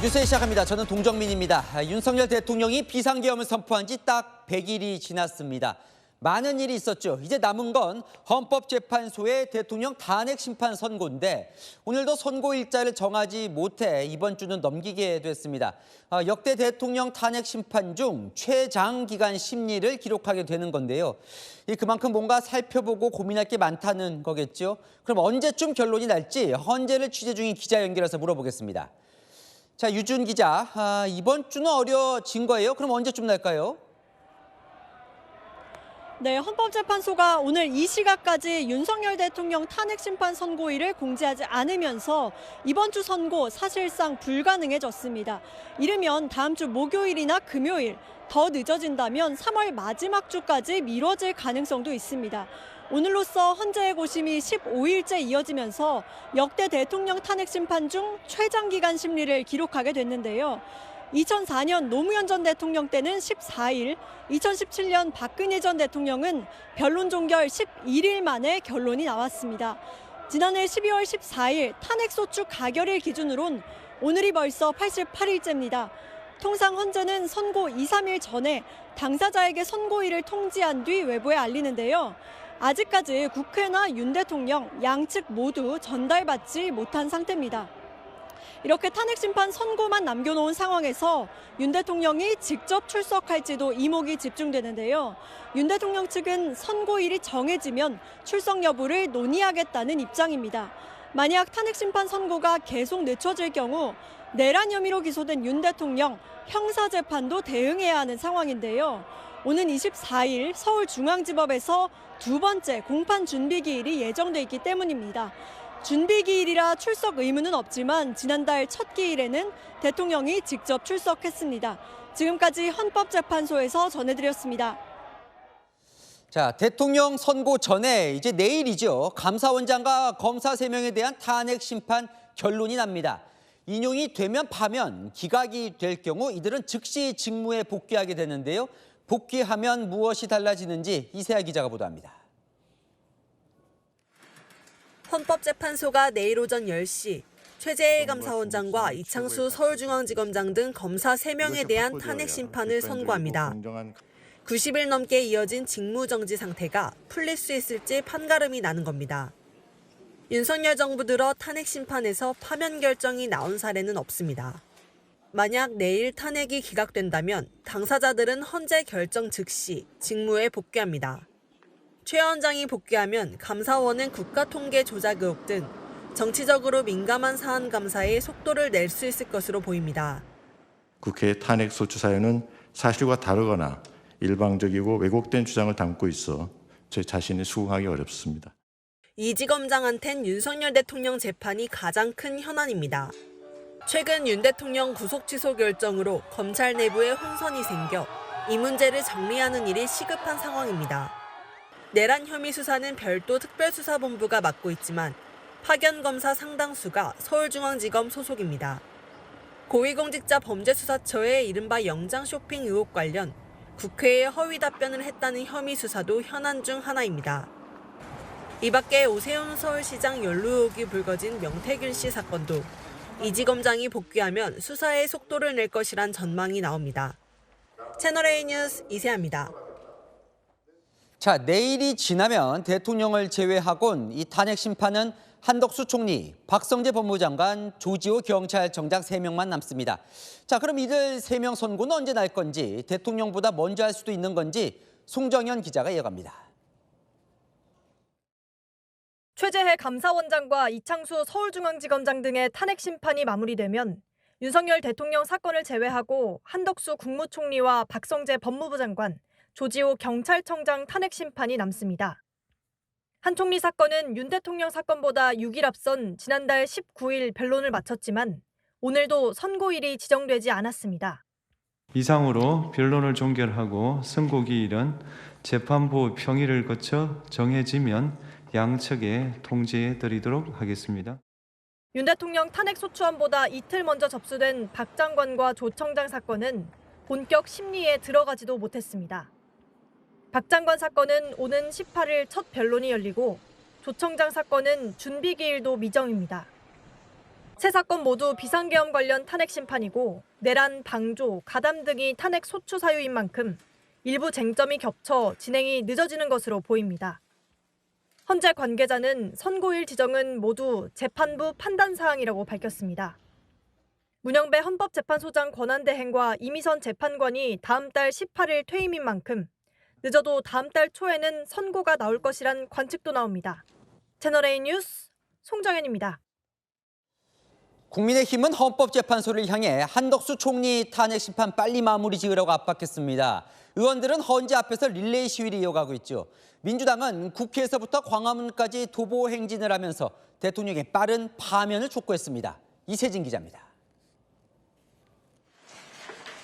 뉴스에 시작합니다. 저는 동정민입니다. 윤석열 대통령이 비상계엄을 선포한 지 딱 100일이 지났습니다. 많은 일이 있었죠. 이제 남은 건 헌법재판소의 대통령 탄핵 심판 선고인데 오늘도 선고 일자를 정하지 못해 이번 주는 넘기게 됐습니다. 역대 대통령 탄핵 심판 중 최장기간 심리를 기록하게 되는 건데요. 그만큼 뭔가 살펴보고 고민할 게 많다는 거겠죠. 그럼 언제쯤 결론이 날지 헌재를 취재 중인 기자 연결해서 물어보겠습니다. 자, 유준 기자, 이번 주는 어려워진 거예요? 그럼 언제쯤 날까요? 네, 헌법재판소가 오늘 이 시각까지 윤석열 대통령 탄핵 심판 선고일을 공지하지 않으면서 이번 주 선고 사실상 불가능해졌습니다. 이르면 다음 주 목요일이나 금요일, 더 늦어진다면 3월 마지막 주까지 미뤄질 가능성도 있습니다. 오늘로써 헌재의 고심이 15일째 이어지면서 역대 대통령 탄핵 심판 중 최장기간 심리를 기록하게 됐는데요. 2004년 노무현 전 대통령 때는 14일, 2017년 박근혜 전 대통령은 변론 종결 11일 만에 결론이 나왔습니다. 지난해 12월 14일 탄핵소추 가결일 기준으론 오늘이 벌써 88일째입니다. 통상 헌재는 선고 2, 3일 전에 당사자에게 선고일을 통지한 뒤 외부에 알리는데요. 아직까지 국회나 윤 대통령 양측 모두 전달받지 못한 상태입니다. 이렇게 탄핵 심판 선고만 남겨놓은 상황에서 윤 대통령이 직접 출석할지도 이목이 집중되는데요. 윤 대통령 측은 선고일이 정해지면 출석 여부를 논의하겠다는 입장입니다. 만약 탄핵 심판 선고가 계속 늦춰질 경우 내란 혐의로 기소된 윤 대통령 형사재판도 대응해야 하는 상황인데요. 오는 24일 서울중앙지법에서 두 번째 공판 준비기일이 예정돼 있기 때문입니다. 준비기일이라 출석 의무는 없지만 지난달 첫 기일에는 대통령이 직접 출석했습니다. 지금까지 헌법재판소에서 전해드렸습니다. 자, 대통령 선고 전에 이제 내일이죠. 감사원장과 검사 3명에 대한 탄핵 심판 결론이 납니다. 인용이 되면 파면, 기각이 될 경우 이들은 즉시 직무에 복귀하게 되는데요. 복귀하면 무엇이 달라지는지 이세아 기자가 보도합니다. 헌법재판소가 내일 오전 10시 최재해 감사원장과 이창수 서울중앙지검장 등 검사 3명에 대한 탄핵 심판을 선고합니다. 90일 넘게 이어진 직무정지 상태가 풀릴 수 있을지 판가름이 나는 겁니다. 윤석열 정부 들어 탄핵 심판에서 파면 결정이 나온 사례는 없습니다. 만약 내일 탄핵이 기각된다면 당사자들은 헌재 결정 즉시 직무에 복귀합니다. 최 원장이 복귀하면 감사원은 국가통계 조작 의혹 등 정치적으로 민감한 사안 감사에 속도를 낼 수 있을 것으로 보입니다. 국회의 탄핵 소추 사유는 사실과 다르거나 일방적이고 왜곡된 주장을 담고 있어 제 자신이 수긍하기 어렵습니다. 이지검장한텐 윤석열 대통령 재판이 가장 큰 현안입니다. 최근 윤 대통령 구속 취소 결정으로 검찰 내부에 혼선이 생겨 이 문제를 정리하는 일이 시급한 상황입니다. 내란 혐의 수사는 별도 특별수사본부가 맡고 있지만 파견검사 상당수가 서울중앙지검 소속입니다. 고위공직자 범죄수사처의 이른바 영장 쇼핑 의혹 관련 국회에 허위 답변을 했다는 혐의 수사도 현안 중 하나입니다. 이 밖에 오세훈 서울시장 연루 의혹이 불거진 명태균 씨 사건도 이지검장이 복귀하면 수사에 속도를 낼 것이란 전망이 나옵니다. 채널A 뉴스 이세아입니다. 자, 내일이 지나면 대통령을 제외하곤 이 탄핵 심판은 한덕수 총리, 박성재 법무장관, 조지호 경찰청장 3명만 남습니다. 자, 그럼 이들 3명 선고는 언제 날 건지, 대통령보다 먼저 할 수도 있는 건지 송정현 기자가 이어갑니다. 최재해 감사원장과 이창수 서울중앙지검장 등의 탄핵 심판이 마무리되면 윤석열 대통령 사건을 제외하고 한덕수 국무총리와 박성재 법무부 장관, 조지호 경찰청장 탄핵 심판이 남습니다. 한 총리 사건은 윤 대통령 사건보다 6일 앞선 지난달 19일 변론을 마쳤지만 오늘도 선고일이 지정되지 않았습니다. 이상으로 변론을 종결하고 선고기일은 재판부 평의를 거쳐 정해지면 양측에 통지해 드리도록 하겠습니다. 윤 대통령 탄핵 소추안보다 이틀 먼저 접수된 박 장관과 조 청장 사건은 본격 심리에 들어가지도 못했습니다. 박 장관 사건은 오는 18일 첫 변론이 열리고 조 청장 사건은 준비기일도 미정입니다. 세 사건 모두 비상계엄 관련 탄핵 심판이고 내란, 방조, 가담 등이 탄핵 소추 사유인 만큼 일부 쟁점이 겹쳐 진행이 늦어지는 것으로 보입니다. 헌재 관계자는 선고일 지정은 모두 재판부 판단 사항이라고 밝혔습니다. 문영배 헌법재판소장 권한대행과 이미선 재판관이 다음 달 18일 퇴임인 만큼 늦어도 다음 달 초에는 선고가 나올 것이란 관측도 나옵니다. 채널A 뉴스 송정현입니다. 국민의힘은 헌법재판소를 향해 한덕수 총리 탄핵 심판 빨리 마무리 지으라고 압박했습니다. 의원들은 헌재 앞에서 릴레이 시위를 이어가고 있죠. 민주당은 국회에서부터 광화문까지 도보 행진을 하면서 대통령의 빠른 파면을 촉구했습니다. 이세진 기자입니다.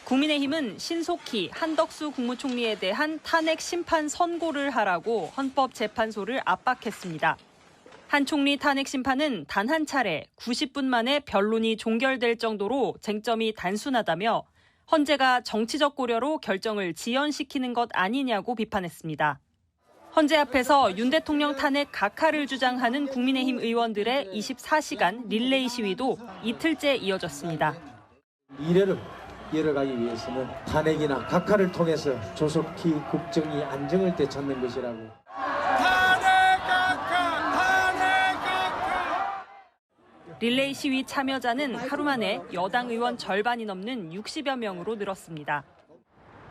국민의힘은 신속히 한덕수 국무총리에 대한 탄핵 심판 선고를 하라고 헌법재판소를 압박했습니다. 한 총리 탄핵 심판은 단 한 차례 90분 만에 변론이 종결될 정도로 쟁점이 단순하다며 헌재가 정치적 고려로 결정을 지연시키는 것 아니냐고 비판했습니다. 헌재 앞에서 윤 대통령 탄핵 각하를 주장하는 국민의힘 의원들의 24시간 릴레이 시위도 이틀째 이어졌습니다. 미래를 이어가기 위해서는 탄핵이나 각하를 통해서 조속히 국정이 안정을 되찾는 것이라고. 릴레이 시위 참여자는 하루 만에 여당 의원 절반이 넘는 60여 명으로 늘었습니다.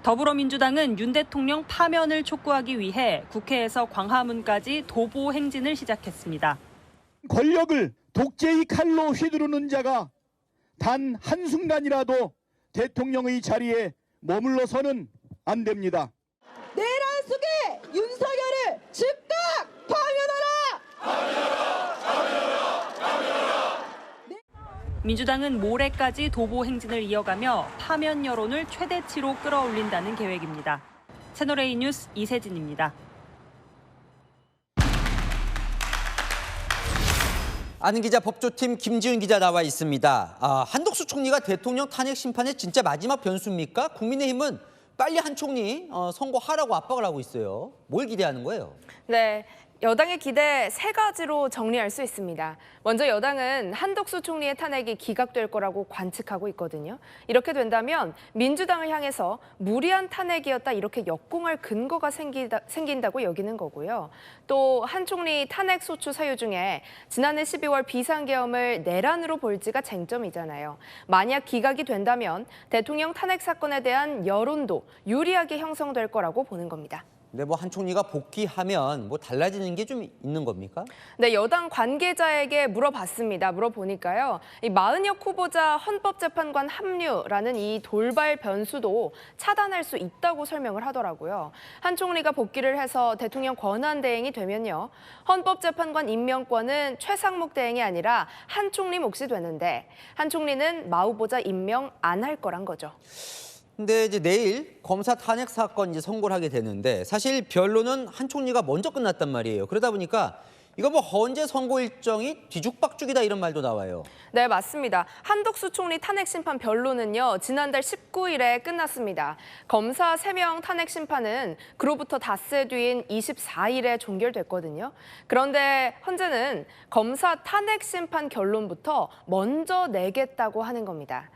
더불어민주당은 윤 대통령 파면을 촉구하기 위해 국회에서 광화문까지 도보 행진을 시작했습니다. 권력을 독재의 칼로 휘두르는 자가 단 한순간이라도 대통령의 자리에 머물러서는 안 됩니다. 내란 속에 윤석열을 즉각 파면하라! 민주당은 모레까지 도보 행진을 이어가며 파면 여론을 최대치로 끌어올린다는 계획입니다. 채널A 뉴스 이세진입니다. 아는 기자 법조팀 김지은 기자 나와 있습니다. 한덕수 총리가 대통령 탄핵 심판의 진짜 마지막 변수입니까? 국민의힘은 빨리 한 총리 선고하라고 압박을 하고 있어요. 뭘 기대하는 거예요? 네. 여당의 기대 세 가지로 정리할 수 있습니다. 먼저 여당은 한덕수 총리의 탄핵이 기각될 거라고 관측하고 있거든요. 이렇게 된다면 민주당을 향해서 무리한 탄핵이었다 이렇게 역공할 근거가 생긴다고 여기는 거고요. 또 한 총리 탄핵 소추 사유 중에 지난해 12월 비상계엄을 내란으로 볼지가 쟁점이잖아요. 만약 기각이 된다면 대통령 탄핵 사건에 대한 여론도 유리하게 형성될 거라고 보는 겁니다. 근데 뭐 한 총리가 복귀하면 뭐 달라지는 게 좀 있는 겁니까? 네, 여당 관계자에게 물어봤습니다. 물어보니까요. 이 마은혁 후보자 헌법재판관 합류라는 이 돌발 변수도 차단할 수 있다고 설명을 하더라고요. 한 총리가 복귀를 해서 대통령 권한대행이 되면요. 헌법재판관 임명권은 최상목 대행이 아니라 한 총리 몫이 되는데 한 총리는 마 후보자 임명 안 할 거란 거죠. 근데 이제 내일 검사 탄핵 사건 이제 선고를 하게 되는데 사실 변론은 한 총리가 먼저 끝났단 말이에요. 그러다 보니까 이거 뭐 헌재 선고 일정이 뒤죽박죽이다 이런 말도 나와요. 네, 맞습니다. 한덕수 총리 탄핵 심판 변론은요. 지난달 19일에 끝났습니다. 검사 3명 탄핵 심판은 그로부터 닷새 뒤인 24일에 종결됐거든요. 그런데 헌재는 검사 탄핵 심판 결론부터 먼저 내겠다고 하는 겁니다.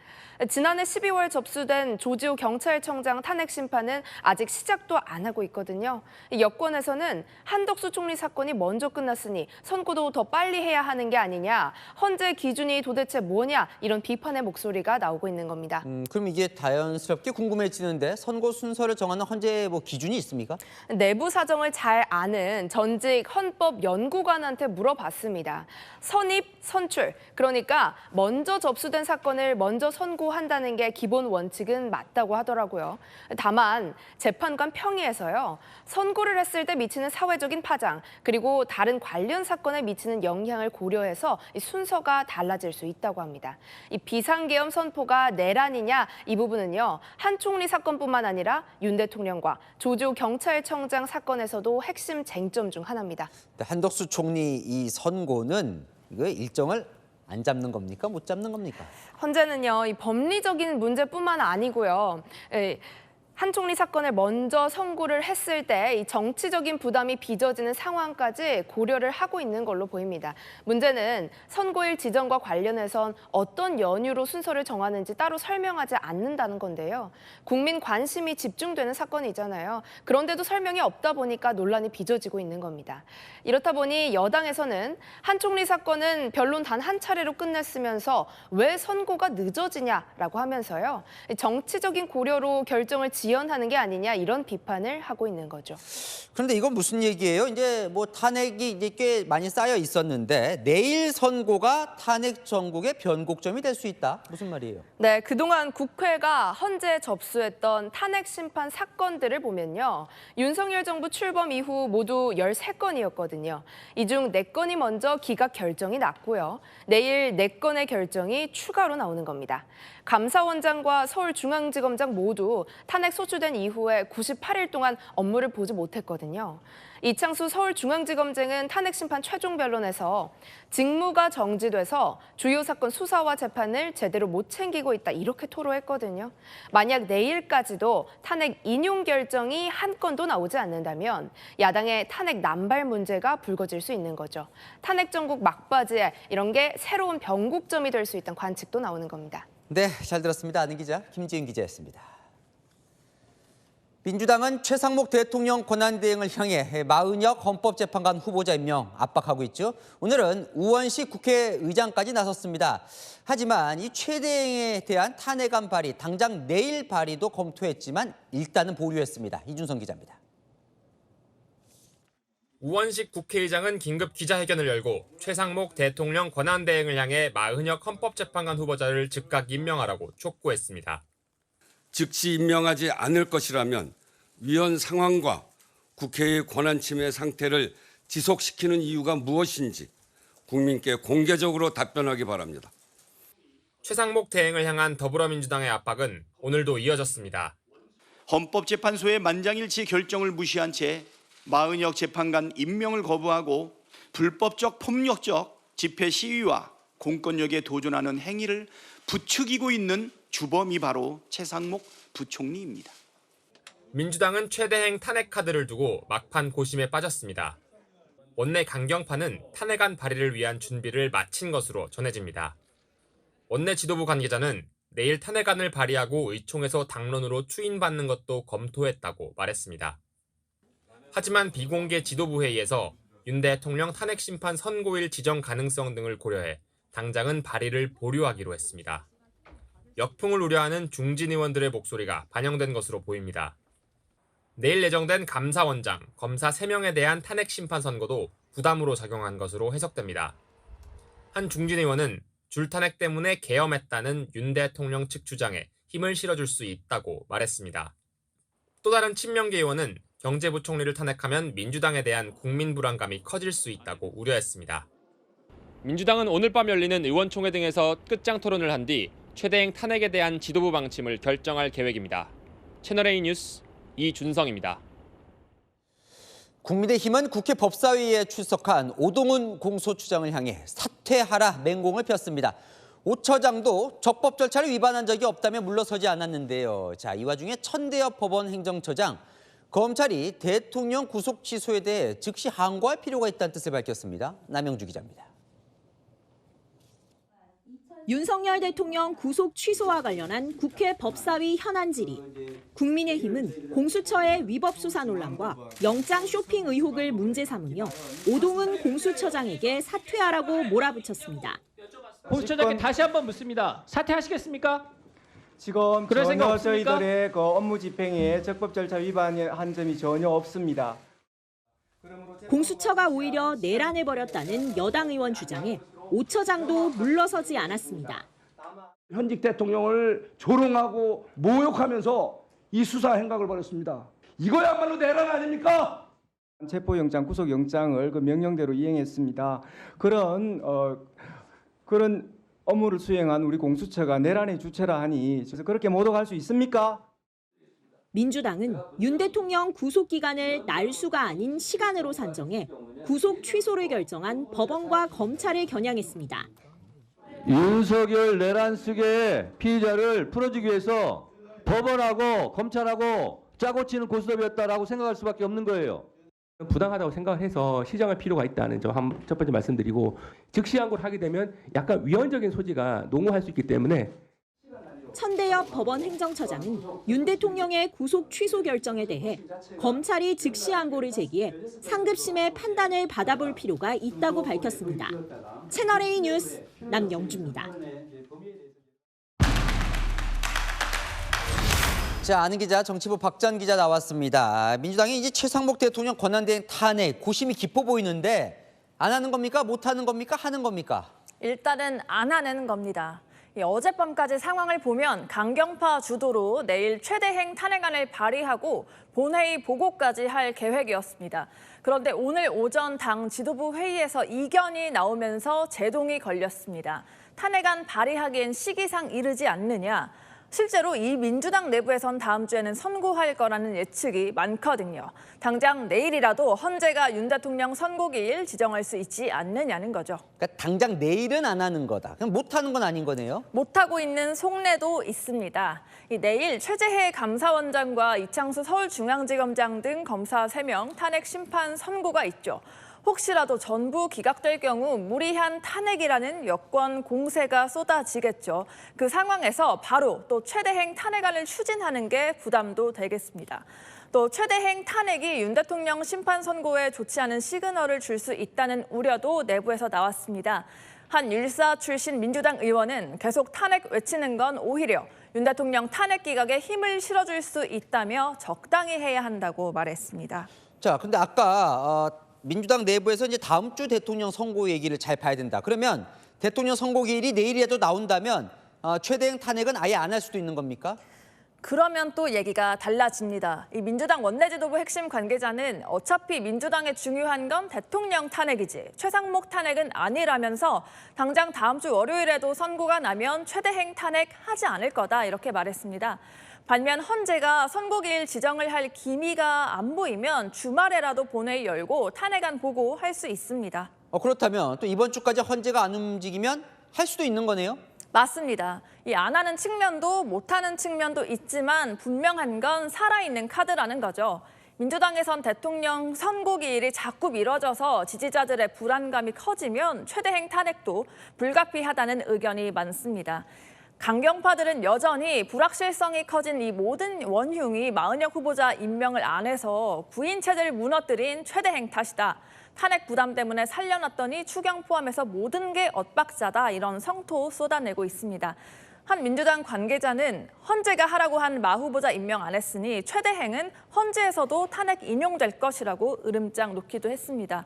지난해 12월 접수된 조지호 경찰청장 탄핵 심판은 아직 시작도 안 하고 있거든요. 여권에서는 한덕수 총리 사건이 먼저 끝났으니 선고도 더 빨리 해야 하는 게 아니냐, 헌재 기준이 도대체 뭐냐 이런 비판의 목소리가 나오고 있는 겁니다. 그럼 이게 자연스럽게 궁금해지는데 선고 순서를 정하는 헌재 뭐 기준이 있습니까? 내부 사정을 잘 아는 전직 헌법연구관한테 물어봤습니다. 선입, 선출, 그러니까 먼저 접수된 사건을 먼저 선고한다는 게 기본 원칙은 맞다고 하더라고요. 다만 재판관 평의에서요. 선고를 했을 때 미치는 사회적인 파장, 그리고 다른 관련 사건에 미치는 영향을 고려해서 이 순서가 달라질 수 있다고 합니다. 이 비상계엄 선포가 내란이냐 이 부분은요. 한 총리 사건뿐만 아니라 윤 대통령과 조지호 경찰청장 사건에서도 핵심 쟁점 중 하나입니다. 한덕수 총리 이 선고는 이거 일정을 안 잡는 겁니까? 못 잡는 겁니까? 헌재는요, 이 법리적인 문제뿐만 아니고요. 한 총리 사건을 먼저 선고를 했을 때 이 정치적인 부담이 빚어지는 상황까지 고려를 하고 있는 걸로 보입니다. 문제는 선고일 지정과 관련해선 어떤 연유로 순서를 정하는지 따로 설명하지 않는다는 건데요. 국민 관심이 집중되는 사건이잖아요. 그런데도 설명이 없다 보니까 논란이 빚어지고 있는 겁니다. 이렇다 보니 여당에서는 한 총리 사건은 변론 단 한 차례로 끝냈으면서 왜 선고가 늦어지냐라고 하면서요. 정치적인 고려로 결정을 지연하는 게 아니냐 이런 비판을 하고 있는 거죠. 그런데 이건 무슨 얘기예요? 이제 뭐 탄핵이 이제 꽤 많이 쌓여 있었는데 내일 선고가 탄핵 정국의 변곡점이 될 수 있다. 무슨 말이에요? 네, 그동안 국회가 헌재 접수했던 탄핵 심판 사건들을 보면요. 윤석열 정부 출범 이후 모두 13건이었거든요. 이 중 4건이 먼저 기각 결정이 났고요. 내일 4건의 결정이 추가로 나오는 겁니다. 감사원장과 서울중앙지검장 모두 탄핵 소추된 이후에 98일 동안 업무를 보지 못했거든요. 이창수 서울중앙지검장은 탄핵 심판 최종 변론에서 직무가 정지돼서 주요 사건 수사와 재판을 제대로 못 챙기고 있다 이렇게 토로했거든요. 만약 내일까지도 탄핵 인용 결정이 한 건도 나오지 않는다면 야당의 탄핵 남발 문제가 불거질 수 있는 거죠. 탄핵 정국 막바지에 이런 게 새로운 변곡점이 될 수 있다는 관측도 나오는 겁니다. 네, 잘 들었습니다. 아는 기자 김지은 기자였습니다. 민주당은 최상목 대통령 권한대행을 향해 마은혁 헌법재판관 후보자 임명 압박하고 있죠. 오늘은 우원식 국회의장까지 나섰습니다. 하지만 이 최 대행에 대한 탄핵안 발의, 당장 내일 발의도 검토했지만 일단은 보류했습니다. 이준성 기자입니다. 우원식 국회의장은 긴급 기자회견을 열고 최상목 대통령 권한대행을 향해 마은혁 헌법재판관 후보자를 즉각 임명하라고 촉구했습니다. 즉시 임명하지 않을 것이라면 위헌 상황과 국회의 권한 침해 상태를 지속시키는 이유가 무엇인지 국민께 공개적으로 답변하기 바랍니다. 최상목 대행을 향한 더불어민주당의 압박은 오늘도 이어졌습니다. 헌법재판소의 만장일치 결정을 무시한 채 마은혁 재판관 임명을 거부하고 불법적 폭력적 집회 시위와 공권력에 도전하는 행위를 부추기고 있는 주범이 바로 최상목 부총리입니다. 민주당은 최 대행 탄핵 카드를 두고 막판 고심에 빠졌습니다. 원내 강경파는 탄핵안 발의를 위한 준비를 마친 것으로 전해집니다. 원내 지도부 관계자는 내일 탄핵안을 발의하고 의총에서 당론으로 추인받는 것도 검토했다고 말했습니다. 하지만 비공개 지도부 회의에서 윤 대통령 탄핵 심판 선고일 지정 가능성 등을 고려해 당장은 발의를 보류하기로 했습니다. 역풍을 우려하는 중진 의원들의 목소리가 반영된 것으로 보입니다. 내일 예정된 감사원장, 검사 3명에 대한 탄핵 심판 선고도 부담으로 작용한 것으로 해석됩니다. 한 중진 의원은 줄탄핵 때문에 계엄했다는 윤 대통령 측 주장에 힘을 실어줄 수 있다고 말했습니다. 또 다른 친명계 의원은 경제부총리를 탄핵하면 민주당에 대한 국민 불안감이 커질 수 있다고 우려했습니다. 민주당은 오늘 밤 열리는 의원총회 등에서 끝장 토론을 한 뒤 최대행 탄핵에 대한 지도부 방침을 결정할 계획입니다. 채널A 뉴스 이준성입니다. 국민의힘은 국회 법사위에 출석한 오동훈 공소추장을 향해 사퇴하라 맹공을 폈습니다. 오 처장도 적법 절차를 위반한 적이 없다며 물러서지 않았는데요. 자, 이 와중에 천대엽 법원 행정처장, 검찰이 대통령 구속 취소에 대해 즉시 항고할 필요가 있다는 뜻을 밝혔습니다. 남영주 기자입니다. 윤석열 대통령 구속 취소와 관련한 국회 법사위 현안 질의. 국민의힘은 공수처의 위법 수사 논란과 영장 쇼핑 의혹을 문제 삼으며 오동훈 공수처장에게 사퇴하라고 몰아붙였습니다. 공수처장께 다시 한번 묻습니다. 사퇴하시겠습니까? 지금 그럴 생각 전혀 없습니까? 저희들의 업무 집행에 적법 절차 위반한 점이 전혀 없습니다. 공수처가 오히려 내란해버렸다는 여당 의원 주장에 오 처장도 물러서지 않았습니다. 현직 대통령을 조롱하고 모욕하면서 이 수사 행각을 벌였습니다. 이거야말로 내란 아닙니까? 체포영장, 구속영장을 그 명령대로 이행했습니다. 그런 업무를 수행한 우리 공수처가 내란의 주체라 하니 그래서 그렇게 모독할 수 있습니까? 민주당은 윤 대통령 구속 기간을 날수가 아닌 시간으로 산정해 구속 취소를 결정한 법원과 검찰을 겨냥했습니다. 윤석열 내란 수계의 피의자를 풀어주기 위해서 법원하고 검찰하고 짜고 치는 고스톱이었다라고 생각할 수밖에 없는 거예요. 부당하다고 생각을 해서 시정할 필요가 있다는 점 첫 번째 말씀드리고, 즉시 항고를 하게 되면 약간 위헌적인 소지가 농후할 수 있기 때문에 천대엽 법원 행정처장은 윤 대통령의 구속 취소 결정에 대해 검찰이 즉시 항고를 제기해 상급심의 판단을 받아볼 필요가 있다고 밝혔습니다. 채널A 뉴스 남영주입니다. 자, 아는 기자, 정치부 박전 기자 나왔습니다. 민주당이 이제 최상목 대통령 권한대행 탄핵 고심이 깊어 보이는데 안 하는 겁니까? 못 하는 겁니까? 하는 겁니까? 일단은 안 하는 겁니다. 어젯밤까지 상황을 보면 강경파 주도로 내일 최대행 탄핵안을 발의하고 본회의 보고까지 할 계획이었습니다. 그런데 오늘 오전 당 지도부 회의에서 이견이 나오면서 제동이 걸렸습니다. 탄핵안 발의하기엔 시기상 이르지 않느냐. 실제로 이 민주당 내부에선 다음 주에는 선고할 거라는 예측이 많거든요. 당장 내일이라도 헌재가 윤 대통령 선고기일 지정할 수 있지 않느냐는 거죠. 그러니까 당장 내일은 안 하는 거다. 그럼 못 하는 건 아닌 거네요. 못하고 있는 속내도 있습니다. 내일 최재해 감사원장과 이창수 서울중앙지검장 등 검사 3명 탄핵 심판 선고가 있죠. 혹시라도 전부 기각될 경우 무리한 탄핵이라는 여권 공세가 쏟아지겠죠. 그 상황에서 바로 또 최대행 탄핵안을 추진하는 게 부담도 되겠습니다. 또 최대행 탄핵이 윤 대통령 심판 선고에 좋지 않은 시그널을 줄 수 있다는 우려도 내부에서 나왔습니다. 한 율사 출신 민주당 의원은 계속 탄핵 외치는 건 오히려 윤 대통령 탄핵 기각에 힘을 실어줄 수 있다며 적당히 해야 한다고 말했습니다. 자, 근데 아까 민주당 내부에서 이제 다음 주 대통령 선고 얘기를 잘 봐야 된다. 그러면 대통령 선고 기일이 내일이라도 나온다면 최대행 탄핵은 아예 안 할 수도 있는 겁니까? 그러면 또 얘기가 달라집니다. 이 민주당 원내지도부 핵심 관계자는 어차피 민주당에 중요한 건 대통령 탄핵이지 최상목 탄핵은 아니라면서 당장 다음 주 월요일에도 선고가 나면 최대행 탄핵 하지 않을 거다 이렇게 말했습니다. 반면 헌재가 선고기일 지정을 할 기미가 안 보이면 주말에라도 본회의 열고 탄핵안 보고할 수 있습니다. 그렇다면 또 이번 주까지 헌재가 안 움직이면 할 수도 있는 거네요? 맞습니다. 이 안 하는 측면도 못 하는 측면도 있지만 분명한 건 살아있는 카드라는 거죠. 민주당에선 대통령 선고기일이 자꾸 미뤄져서 지지자들의 불안감이 커지면 최대행 탄핵도 불가피하다는 의견이 많습니다. 강경파들은 여전히 불확실성이 커진 이 모든 원흉이 마은혁 후보자 임명을 안 해서 구인 체제를 무너뜨린 최대행 탓이다. 탄핵 부담 때문에 살려놨더니 추경 포함해서 모든 게 엇박자다. 이런 성토 쏟아내고 있습니다. 한 민주당 관계자는 헌재가 하라고 한 마 후보자 임명 안 했으니 최대행은 헌재에서도 탄핵 인용될 것이라고 으름장 놓기도 했습니다.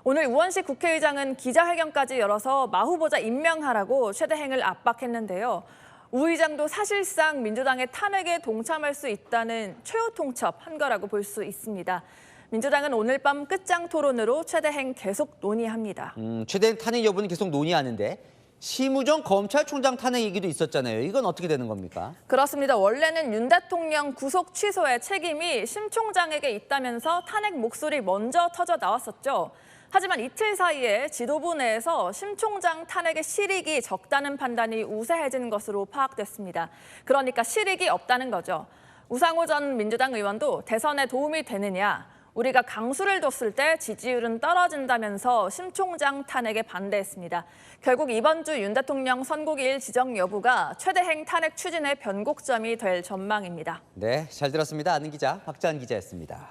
오늘 우원식 국회의장은 기자회견까지 열어서 마 후보자 임명하라고 최대행을 압박했는데요. 우 의장도 사실상 민주당의 탄핵에 동참할 수 있다는 최후 통첩한 거라고 볼 수 있습니다. 민주당은 오늘 밤 끝장 토론으로 최대행 계속 논의합니다. 최대행 탄핵 여부는 계속 논의하는데 심우정 검찰총장 탄핵 얘기도 있었잖아요. 이건 어떻게 되는 겁니까? 그렇습니다. 원래는 윤 대통령 구속 취소의 책임이 심 총장에게 있다면서 탄핵 목소리 먼저 터져 나왔었죠. 하지만 이틀 사이에 지도부 내에서 심 총장 탄핵의 실익이 적다는 판단이 우세해진 것으로 파악됐습니다. 그러니까 실익이 없다는 거죠. 우상호 전 민주당 의원도 대선에 도움이 되느냐, 우리가 강수를 뒀을 때 지지율은 떨어진다면서 심 총장 탄핵에 반대했습니다. 결국 이번 주 윤 대통령 선고기일 지정 여부가 최대행 탄핵 추진의 변곡점이 될 전망입니다. 네, 잘 들었습니다. 아는 기자 박자한 기자였습니다.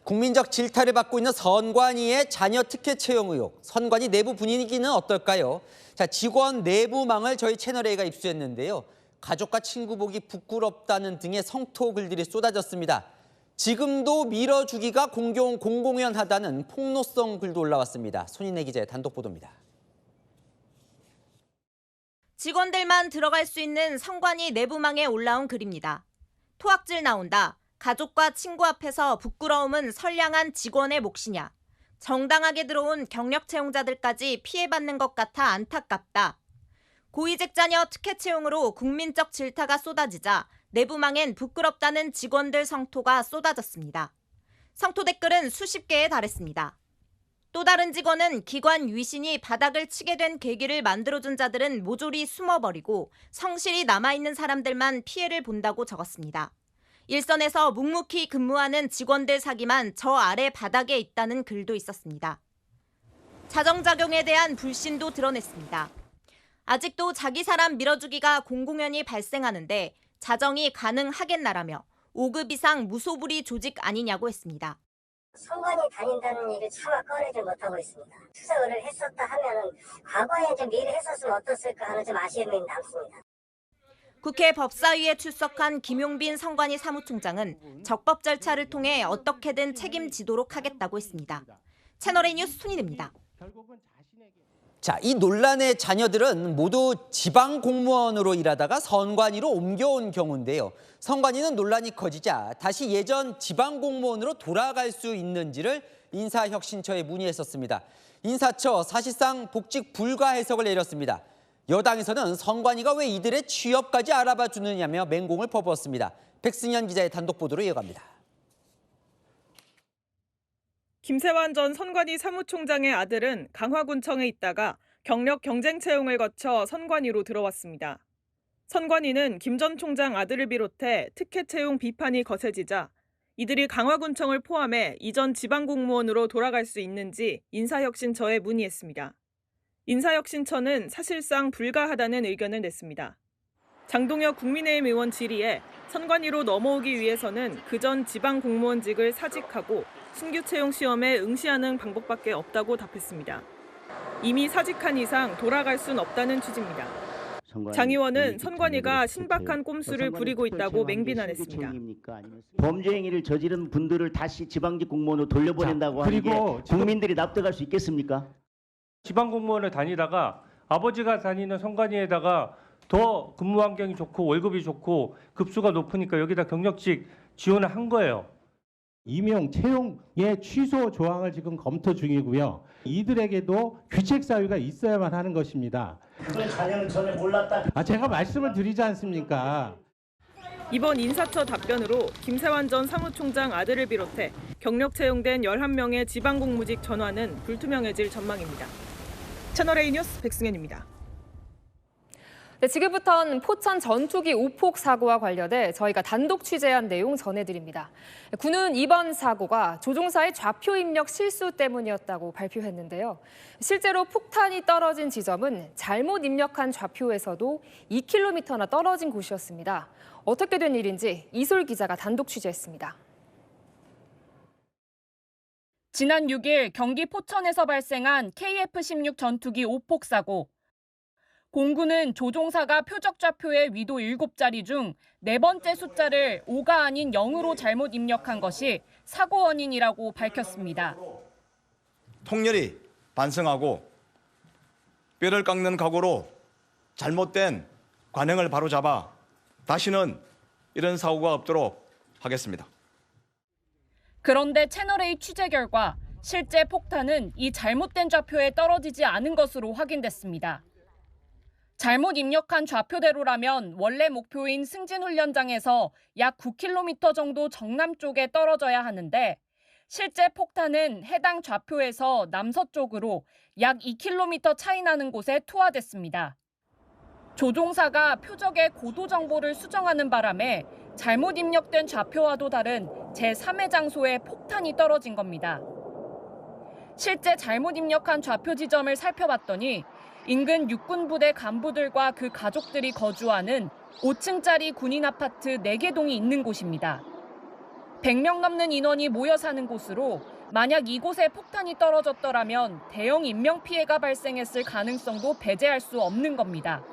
국민적 질타를 받고 있는 선관위의 자녀 특혜 채용 의혹. 선관위 내부 분위기는 어떨까요? 자, 직원 내부망을 저희 채널A가 입수했는데요. 가족과 친구 보기 부끄럽다는 등의 성토 글들이 쏟아졌습니다. 지금도 밀어주기가 공공연하다는 폭로성 글도 올라왔습니다. 손인혜 기자의 단독 보도입니다. 직원들만 들어갈 수 있는 선관위 내부망에 올라온 글입니다. 토악질 나온다. 가족과 친구 앞에서 부끄러움은 선량한 직원의 몫이냐. 정당하게 들어온 경력 채용자들까지 피해받는 것 같아 안타깝다. 고위직 자녀 특혜 채용으로 국민적 질타가 쏟아지자 내부망엔 부끄럽다는 직원들 성토가 쏟아졌습니다. 성토 댓글은 수십 개에 달했습니다. 또 다른 직원은 기관 위신이 바닥을 치게 된 계기를 만들어준 자들은 모조리 숨어버리고 성실히 남아있는 사람들만 피해를 본다고 적었습니다. 일선에서 묵묵히 근무하는 직원들 사기만 저 아래 바닥에 있다는 글도 있었습니다. 자정작용에 대한 불신도 드러냈습니다. 아직도 자기 사람 밀어주기가 공공연히 발생하는데 자정이 가능하겠나라며 5급 이상 무소불위 조직 아니냐고 했습니다. 선관위 다닌다는 얘기를 차마 꺼내질 못하고 있습니다. 수사를 했었다 하면은 과거에 좀 미리 했었으면 어땠을까 하는 좀 아쉬움이 남습니다. 국회 법사위에 출석한 김용빈 선관위 사무총장은 적법 절차를 통해 어떻게든 책임지도록 하겠다고 했습니다. 채널A 뉴스 손희대입니다. 자, 이 논란의 자녀들은 모두 지방 공무원으로 일하다가 선관위로 옮겨온 경우인데요. 선관위는 논란이 커지자 다시 예전 지방 공무원으로 돌아갈 수 있는지를 인사혁신처에 문의했었습니다. 인사처 사실상 복직 불가 해석을 내렸습니다. 여당에서는 선관위가 왜 이들의 취업까지 알아봐 주느냐며 맹공을 퍼부었습니다. 백승현 기자의 단독 보도로 이어갑니다. 김세환 전 선관위 사무총장의 아들은 강화군청에 있다가 경력 경쟁 채용을 거쳐 선관위로 들어왔습니다. 선관위는 김 전 총장 아들을 비롯해 특혜 채용 비판이 거세지자 이들이 강화군청을 포함해 이전 지방공무원으로 돌아갈 수 있는지 인사혁신처에 문의했습니다. 인사혁신처는 사실상 불가하다는 의견을 냈습니다. 장동혁 국민의힘 의원 질의에 선관위로 넘어오기 위해서는 그전 지방공무원직을 사직하고 신규 채용 시험에 응시하는 방법밖에 없다고 답했습니다. 이미 사직한 이상 돌아갈 순 없다는 취지입니다. 장 의원은 선관위가 신박한 꼼수를 부리고 있다고 맹비난했습니다. 범죄 행위를 저지른 분들을 다시 지방직 공무원으로 돌려보낸다고 하는 게 국민들이 납득할 수 있겠습니까? 지방 공무원을 다니다가 아버지가 다니는 선관위에다가 더 근무 환경이 좋고 월급이 좋고 급수가 높으니까 여기다 경력직 지원을 한 거예요. 임용 채용의 취소 조항을 지금 검토 중이고요. 이들에게도 규책 사유가 있어야만 하는 것입니다. 그 자녀는 전에 몰랐다. 제가 말씀을 드리지 않습니까? 이번 인사처 답변으로 김세환 전 사무총장 아들을 비롯해 경력 채용된 11명의 지방공무직 전환은 불투명해질 전망입니다. 채널A 뉴스 백승현입니다. 네, 지금부터는 포천 전투기 오폭 사고와 관련해 저희가 단독 취재한 내용 전해드립니다. 군은 이번 사고가 조종사의 좌표 입력 실수 때문이었다고 발표했는데요. 실제로 폭탄이 떨어진 지점은 잘못 입력한 좌표에서도 2km나 떨어진 곳이었습니다. 어떻게 된 일인지 이솔 기자가 단독 취재했습니다. 지난 6일 경기 포천에서 발생한 KF-16 전투기 오폭 사고. 공군은 조종사가 표적 좌표의 위도 7자리 중 4번째 숫자를 5가 아닌 0으로 잘못 입력한 것이 사고 원인이라고 밝혔습니다. 통렬히 반성하고 뼈를 깎는 각오로 잘못된 관행을 바로잡아 다시는 이런 사고가 없도록 하겠습니다. 그런데 채널A 취재 결과 실제 폭탄은 이 잘못된 좌표에 떨어지지 않은 것으로 확인됐습니다. 잘못 입력한 좌표대로라면 원래 목표인 승진훈련장에서 약 9km 정도 정남쪽에 떨어져야 하는데 실제 폭탄은 해당 좌표에서 남서쪽으로 약 2km 차이 나는 곳에 투하됐습니다. 조종사가 표적의 고도 정보를 수정하는 바람에 잘못 입력된 좌표와도 다른 제3의 장소에 폭탄이 떨어진 겁니다. 실제 잘못 입력한 좌표 지점을 살펴봤더니 인근 육군부대 간부들과 그 가족들이 거주하는 5층짜리 군인 아파트 4개 동이 있는 곳입니다. 100명 넘는 인원이 모여 사는 곳으로 만약 이곳에 폭탄이 떨어졌더라면 대형 인명피해가 발생했을 가능성도 배제할 수 없는 겁니다.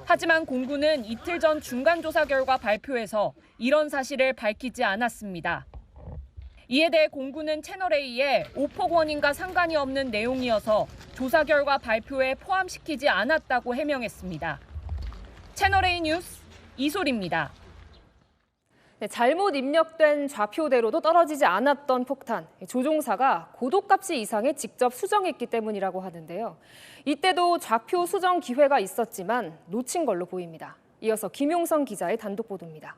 하지만 공군은 이틀 전 중간조사 결과 발표에서 이런 사실을 밝히지 않았습니다. 이에 대해 공군은 채널A에 오폭 원인과 상관이 없는 내용이어서 조사 결과 발표에 포함시키지 않았다고 해명했습니다. 채널A 뉴스 이솔입니다. 네, 잘못 입력된 좌표대로도 떨어지지 않았던 폭탄. 조종사가 고도값이 이상에 직접 수정했기 때문이라고 하는데요. 이때도 좌표 수정 기회가 있었지만 놓친 걸로 보입니다. 이어서 김용성 기자의 단독 보도입니다.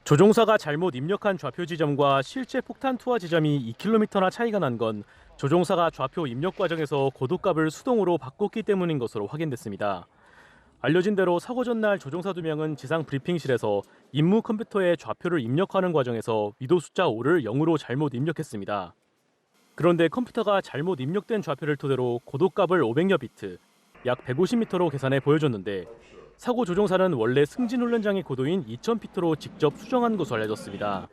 조종사가 잘못 입력한 좌표 지점과 실제 폭탄 투하 지점이 2km나 차이가 난 건 조종사가 좌표 입력 과정에서 고도값을 수동으로 바꿨기 때문인 것으로 확인됐습니다. 알려진 대로 사고 전날 조종사 2명은 지상 브리핑실에서 임무 컴퓨터에 좌표를 입력하는 과정에서 위도 숫자 5를 0으로 잘못 입력했습니다. 그런데 컴퓨터가 잘못 입력된 좌표를 토대로 고도값을 500여 비트, 약 150m로 계산해 보여줬는데 사고 조종사는 원래 승진 훈련장의 고도인 2000피트로 직접 수정한 것으로 알려졌습니다.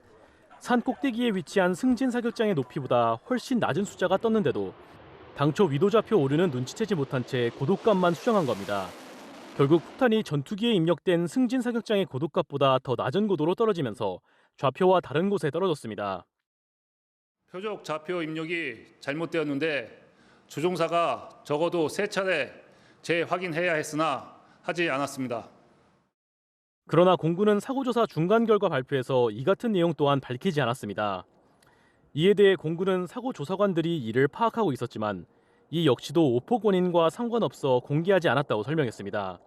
산 꼭대기에 위치한 승진 사격장의 높이보다 훨씬 낮은 숫자가 떴는데도 당초 위도 좌표 오류는 눈치채지 못한 채 고도값만 수정한 겁니다. 결국 폭탄이 전투기에 입력된 승진 사격장의 고도값보다 더 낮은 고도로 떨어지면서 좌표와 다른 곳에 떨어졌습니다. 표적 좌표 입력이 잘못되었는데 조종사가 적어도 3차례 재확인해야 했으나 하지 않았습니다. 그러나 공군은 사고조사 중간 결과 발표에서 이 같은 내용 또한 밝히지 않았습니다. 이에 대해 공군은 사고조사관들이 이를 파악하고 있었지만 이 역시도 오폭 원인과 상관없어 공개하지 않았다고 설명했습니다.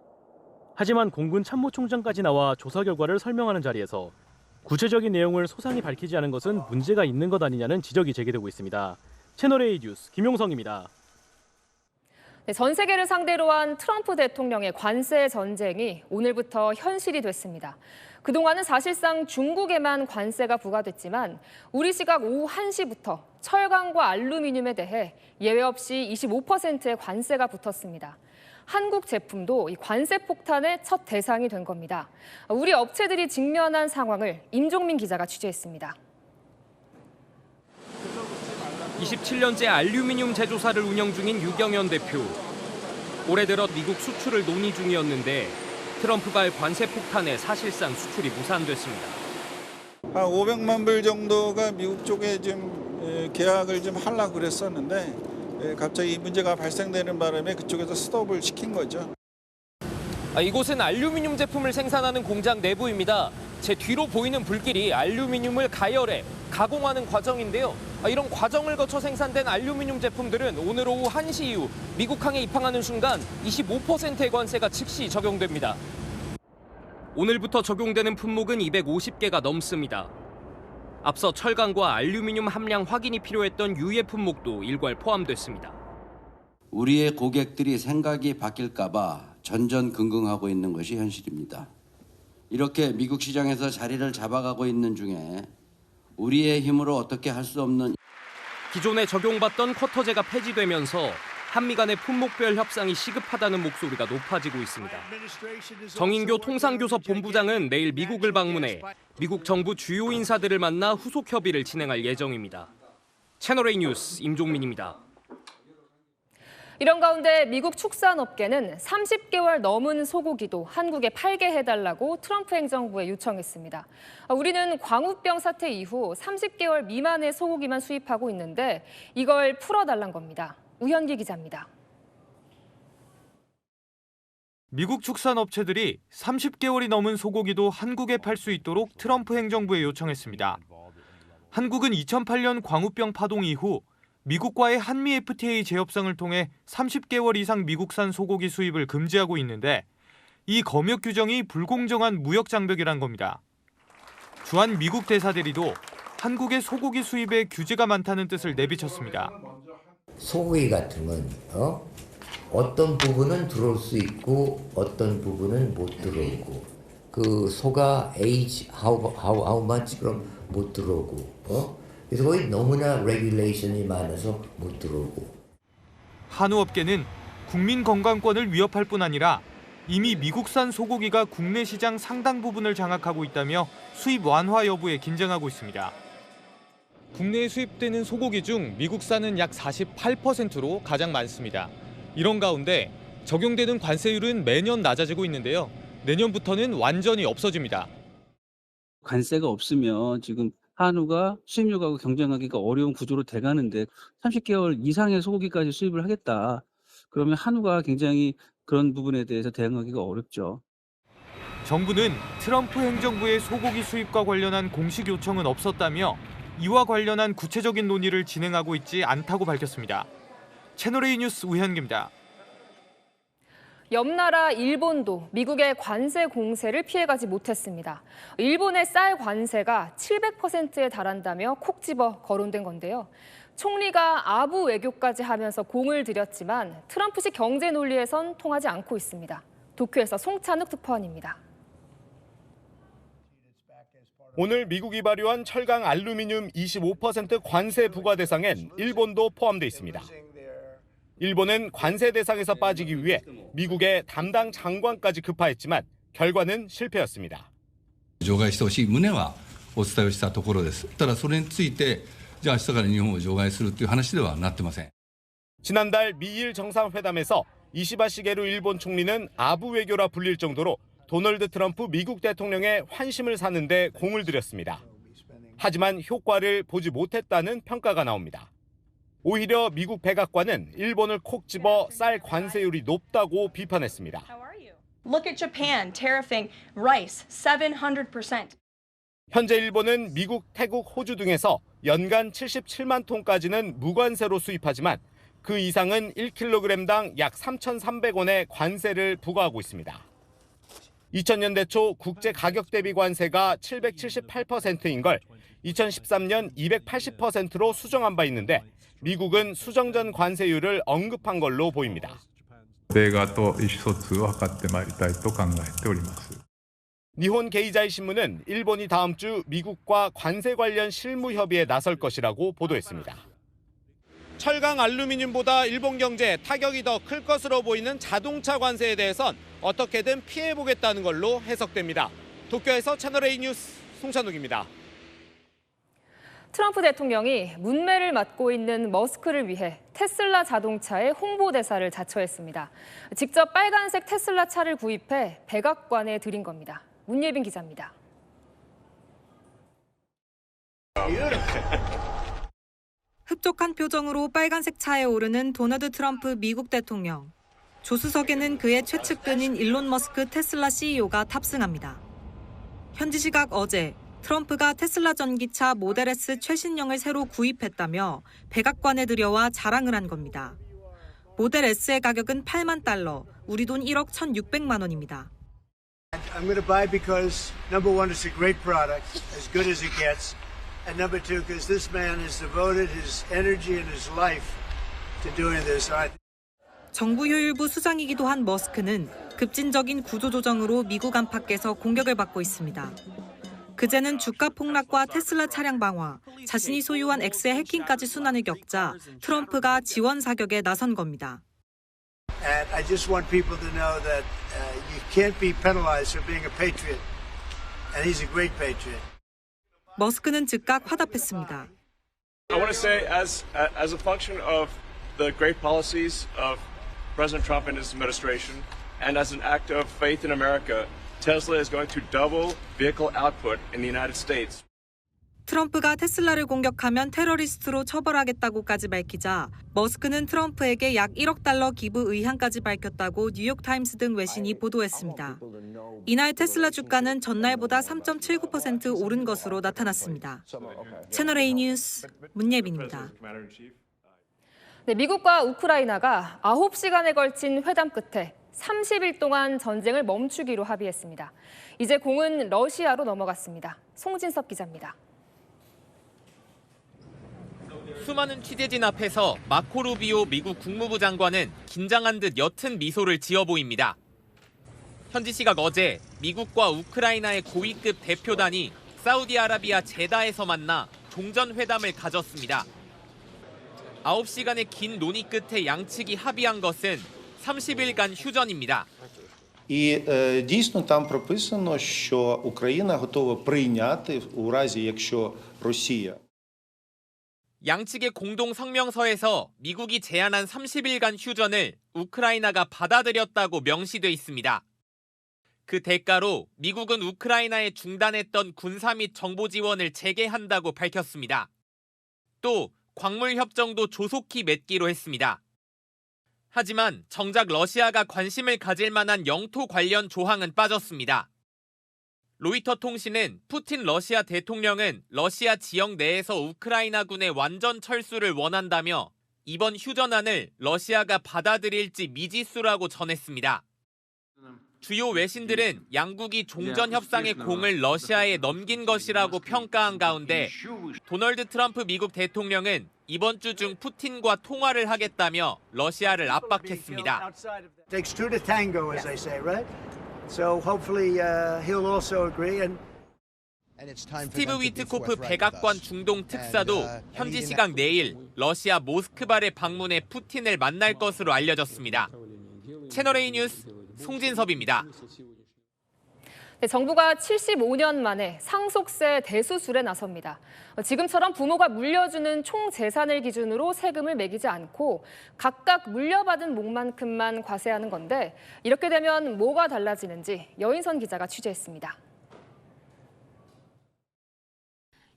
하지만 공군 참모총장까지 나와 조사 결과를 설명하는 자리에서 구체적인 내용을 소상히 밝히지 않은 것은 문제가 있는 것 아니냐는 지적이 제기되고 있습니다. 채널A 뉴스 김용성입니다. 네, 전 세계를 상대로 한 트럼프 대통령의 관세 전쟁이 오늘부터 현실이 됐습니다. 그동안은 사실상 중국에만 관세가 부과됐지만 우리 시각 오후 1시부터 철강과 알루미늄에 대해 예외 없이 25%의 관세가 붙었습니다. 한국 제품도 이 관세 폭탄의 첫 대상이 된 겁니다. 우리 업체들이 직면한 상황을 임종민 기자가 취재했습니다. 27년째 알루미늄 제조사를 운영 중인 유경현 대표. 올해 들어 미국 수출을 논의 중이었는데 트럼프발 관세 폭탄에 사실상 수출이 무산됐습니다. 한 500만 불 정도가 미국 쪽에 좀 계약을 좀 하려고 그랬었는데 갑자기 이 문제가 발생되는 바람에 그쪽에서 스톱을 시킨 거죠. 이곳은 알루미늄 제품을 생산하는 공장 내부입니다. 제 뒤로 보이는 불길이 알루미늄을 가열해 가공하는 과정인데요. 이런 과정을 거쳐 생산된 알루미늄 제품들은 오늘 오후 1시 이후 미국항에 입항하는 순간 25%의 관세가 즉시 적용됩니다. 오늘부터 적용되는 품목은 250개가 넘습니다. 앞서 철강과 알루미늄 함량 확인이 필요했던 유예 품목도 일괄 포함됐습니다. 우리의 고객들이 생각이 바뀔까 봐 전전긍긍하고 있는 것이 현실입니다. 이렇게 미국 시장에서 자리를 잡아가고 있는 중에 우리의 힘으로 어떻게 할 수 없는 기존에 적용받던 쿼터제가 폐지되면서 한미 간의 품목별 협상이 시급하다는 목소리가 높아지고 있습니다. 정인교 통상교섭 본부장은 내일 미국을 방문해 미국 정부 주요 인사들을 만나 후속 협의를 진행할 예정입니다. 채널A 뉴스 임종민입니다. 이런 가운데 미국 축산업계는 30개월 넘은 소고기도 한국에 팔게 해달라고 트럼프 행정부에 요청했습니다. 우리는 광우병 사태 이후 30개월 미만의 소고기만 수입하고 있는데 이걸 풀어달란 겁니다. 우현기 기자입니다. 미국 축산업체들이 30개월이 넘은 소고기도 한국에 팔 수 있도록 트럼프 행정부에 요청했습니다. 한국은 2008년 광우병 파동 이후 미국과의 한미 FTA 재협상을 통해 30개월 이상 미국산 소고기 수입을 금지하고 있는데 이 검역 규정이 불공정한 무역 장벽이란 겁니다. 주한 미국 대사대리도 한국의 소고기 수입에 규제가 많다는 뜻을 내비쳤습니다. 소고기 같은 건 어떤 부분은 들어올 수 있고 어떤 부분은 못 들어오고 그 소가 age how much 그럼 못 들어오고 그래서 거의 너무나 레귤레이션이 많아서 못 들어오고. 한우업계는 국민 건강권을 위협할 뿐 아니라 이미 미국산 소고기가 국내 시장 상당 부분을 장악하고 있다며 수입 완화 여부에 긴장하고 있습니다. 국내에 수입되는 소고기 중 미국산은 약 48%로 가장 많습니다. 이런 가운데 적용되는 관세율은 매년 낮아지고 있는데요. 내년부터는 완전히 없어집니다. 관세가 없으면 지금 한우가 수입력하고 경쟁하기가 어려운 구조로 돼가는데 30개월 이상의 소고기까지 수입을 하겠다. 그러면 한우가 굉장히 그런 부분에 대해서 대응하기가 어렵죠. 정부는 트럼프 행정부의 소고기 수입과 관련한 공식 요청은 없었다며 이와 관련한 구체적인 논의를 진행하고 있지 않다고 밝혔습니다. 채널A 뉴스 우현기입니다. 옆 나라 일본도 미국의 관세 공세를 피해가지 못했습니다. 일본의 쌀 관세가 700%에 달한다며 콕 집어 거론된 건데요. 총리가 아부 외교까지 하면서 공을 들였지만 트럼프식 경제 논리에선 통하지 않고 있습니다. 도쿄에서 송찬욱 특파원입니다. 오늘 미국이 발효한 철강 알루미늄 25% 관세 부과 대상엔 일본도 포함돼 있습니다. 일본은 관세 대상에서 빠지기 위해 미국의 담당 장관까지 급파했지만 결과는 실패였습니다. 除外してほしい旨はお伝えをしたところです。ただそれについてじゃあ明日から日本を除外するという話ではなってません。 지난달 미일 정상회담에서 이시바 시게루 일본 총리는 아부 외교라 불릴 정도로 도널드 트럼프 미국 대통령의 환심을 사는데 공을 들였습니다. 하지만 효과를 보지 못했다는 평가가 나옵니다. 오히려 미국 백악관은 일본을 콕 집어 쌀 관세율이 높다고 비판했습니다. Look at Japan tariffing rice 700%. 현재 일본은 미국, 태국, 호주 등에서 연간 77만 톤까지는 무관세로 수입하지만 그 이상은 1kg당 약 3,300원의 관세를 부과하고 있습니다. 2000년대 초 국제 가격 대비 관세가 778%인 걸 2013년 280%로 수정한 바 있는데 미국은 수정 전 관세율을 언급한 걸로 보입니다. 米側と意思疎通を図ってまいりたいと考えております。 니혼 게이자이 신문은 일본이 다음 주 미국과 관세 관련 실무 협의에 나설 것이라고 보도했습니다. 철강 알루미늄보다 일본 경제에 타격이 더 클 것으로 보이는 자동차 관세에 대해선 어떻게든 피해보겠다는 걸로 해석됩니다. 도쿄에서 채널A 뉴스 송찬욱입니다. 트럼프 대통령이 문매를 맡고 있는 머스크를 위해 테슬라 자동차의 홍보대사를 자처했습니다. 직접 빨간색 테슬라 차를 구입해 백악관에 들인 겁니다. 문예빈 기자입니다. 흡족한 표정으로 빨간색 차에 오르는 도널드 트럼프 미국 대통령. 조수석에는 그의 최측근인 일론 머스크 테슬라 CEO가 탑승합니다. 현지 시각 어제 트럼프가 테슬라 전기차 모델 S 최신형을 새로 구입했다며 백악관에 들여와 자랑을 한 겁니다. 모델 S의 가격은 $80,000, 우리 돈 1억 1,600만 원입니다. I'm going to buy because number one, it's a great product, as good as it gets, and number two, because this man has devoted his energy and his life to doing this. 정부 효율부 수장이기도 한 머스크는 급진적인 구조조정으로 미국 안팎에서 공격을 받고 있습니다. 그제는 주가 폭락과 테슬라 차량 방화, 자신이 소유한 X의 해킹까지 순환을 겪자 트럼프가 지원 사격에 나선 겁니다. And I just want people to know that you can't be penalized for being a patriot, and he's a great patriot. 머스크는 즉각 화답했습니다. I want to say, as a function of the great policies of President Trump and his administration, and as an act of faith in America, Tesla is going to double vehicle output in the United States. 트럼프가 테슬라를 공격하면 테러리스트로 처벌하겠다고까지 밝히자 머스크는 트럼프에게 약 $1억 기부 의향까지 밝혔다고 뉴욕타임스 등 외신이 보도했습니다. 이날 테슬라 주가는 전날보다 3.79% 오른 것으로 나타났습니다. 채널A 뉴스 문예빈입니다. 네, 미국과 우크라이나가 9시간에 걸친 회담 끝에 30일 동안 전쟁을 멈추기로 합의했습니다. 이제 공은 러시아로 넘어갔습니다. 송진섭 기자입니다. 수많은 취재진 앞에서 마코 루비오 미국 국무부 장관은 긴장한 듯 옅은 미소를 지어 보입니다. 현지 시각 어제 미국과 우크라이나의 고위급 대표단이 사우디아라비아 제다에서 만나 종전회담을 가졌습니다. 9시간의 긴 논의 끝에 양측이 합의한 것은 30일간 휴전입니다. І дійсно там прописано, що Україна готова прийняти у разі, якщо Росія. 양측의 공동 성명서에서 미국이 제안한 30일간 휴전을 우크라이나가 받아들였다고 명시돼 있습니다. 그 대가로 미국은 우크라이나에 중단했던 군사 및 정보 지원을 재개한다고 밝혔습니다. 또 광물 협정도 조속히 맺기로 했습니다. 하지만 정작 러시아가 관심을 가질 만한 영토 관련 조항은 빠졌습니다. 로이터 통신은 푸틴 러시아 대통령은 러시아 지역 내에서 우크라이나군의 완전 철수를 원한다며 이번 휴전안을 러시아가 받아들일지 미지수라고 전했습니다. 주요 외신들은 양국이 종전 협상의 공을 러시아에 넘긴 것이라고 평가한 가운데 도널드 트럼프 미국 대통령은 이번 주 중 푸틴과 통화를 하겠다며 러시아를 압박했습니다. Takes two to tango, as they say, right? So hopefully he'll also agree. 스티브 위트코프 백악관 중동 특사도 현지 시각 내일 러시아 모스크바를 방문해 푸틴을 만날 것으로 알려졌습니다. 채널A 뉴스 송진섭입니다. 네, 정부가 75년 만에 상속세 대수술에 나섭니다. 지금처럼 부모가 물려주는 총 재산을 기준으로 세금을 매기지 않고 각각 물려받은 몫만큼만 과세하는 건데 이렇게 되면 뭐가 달라지는지 여인선 기자가 취재했습니다.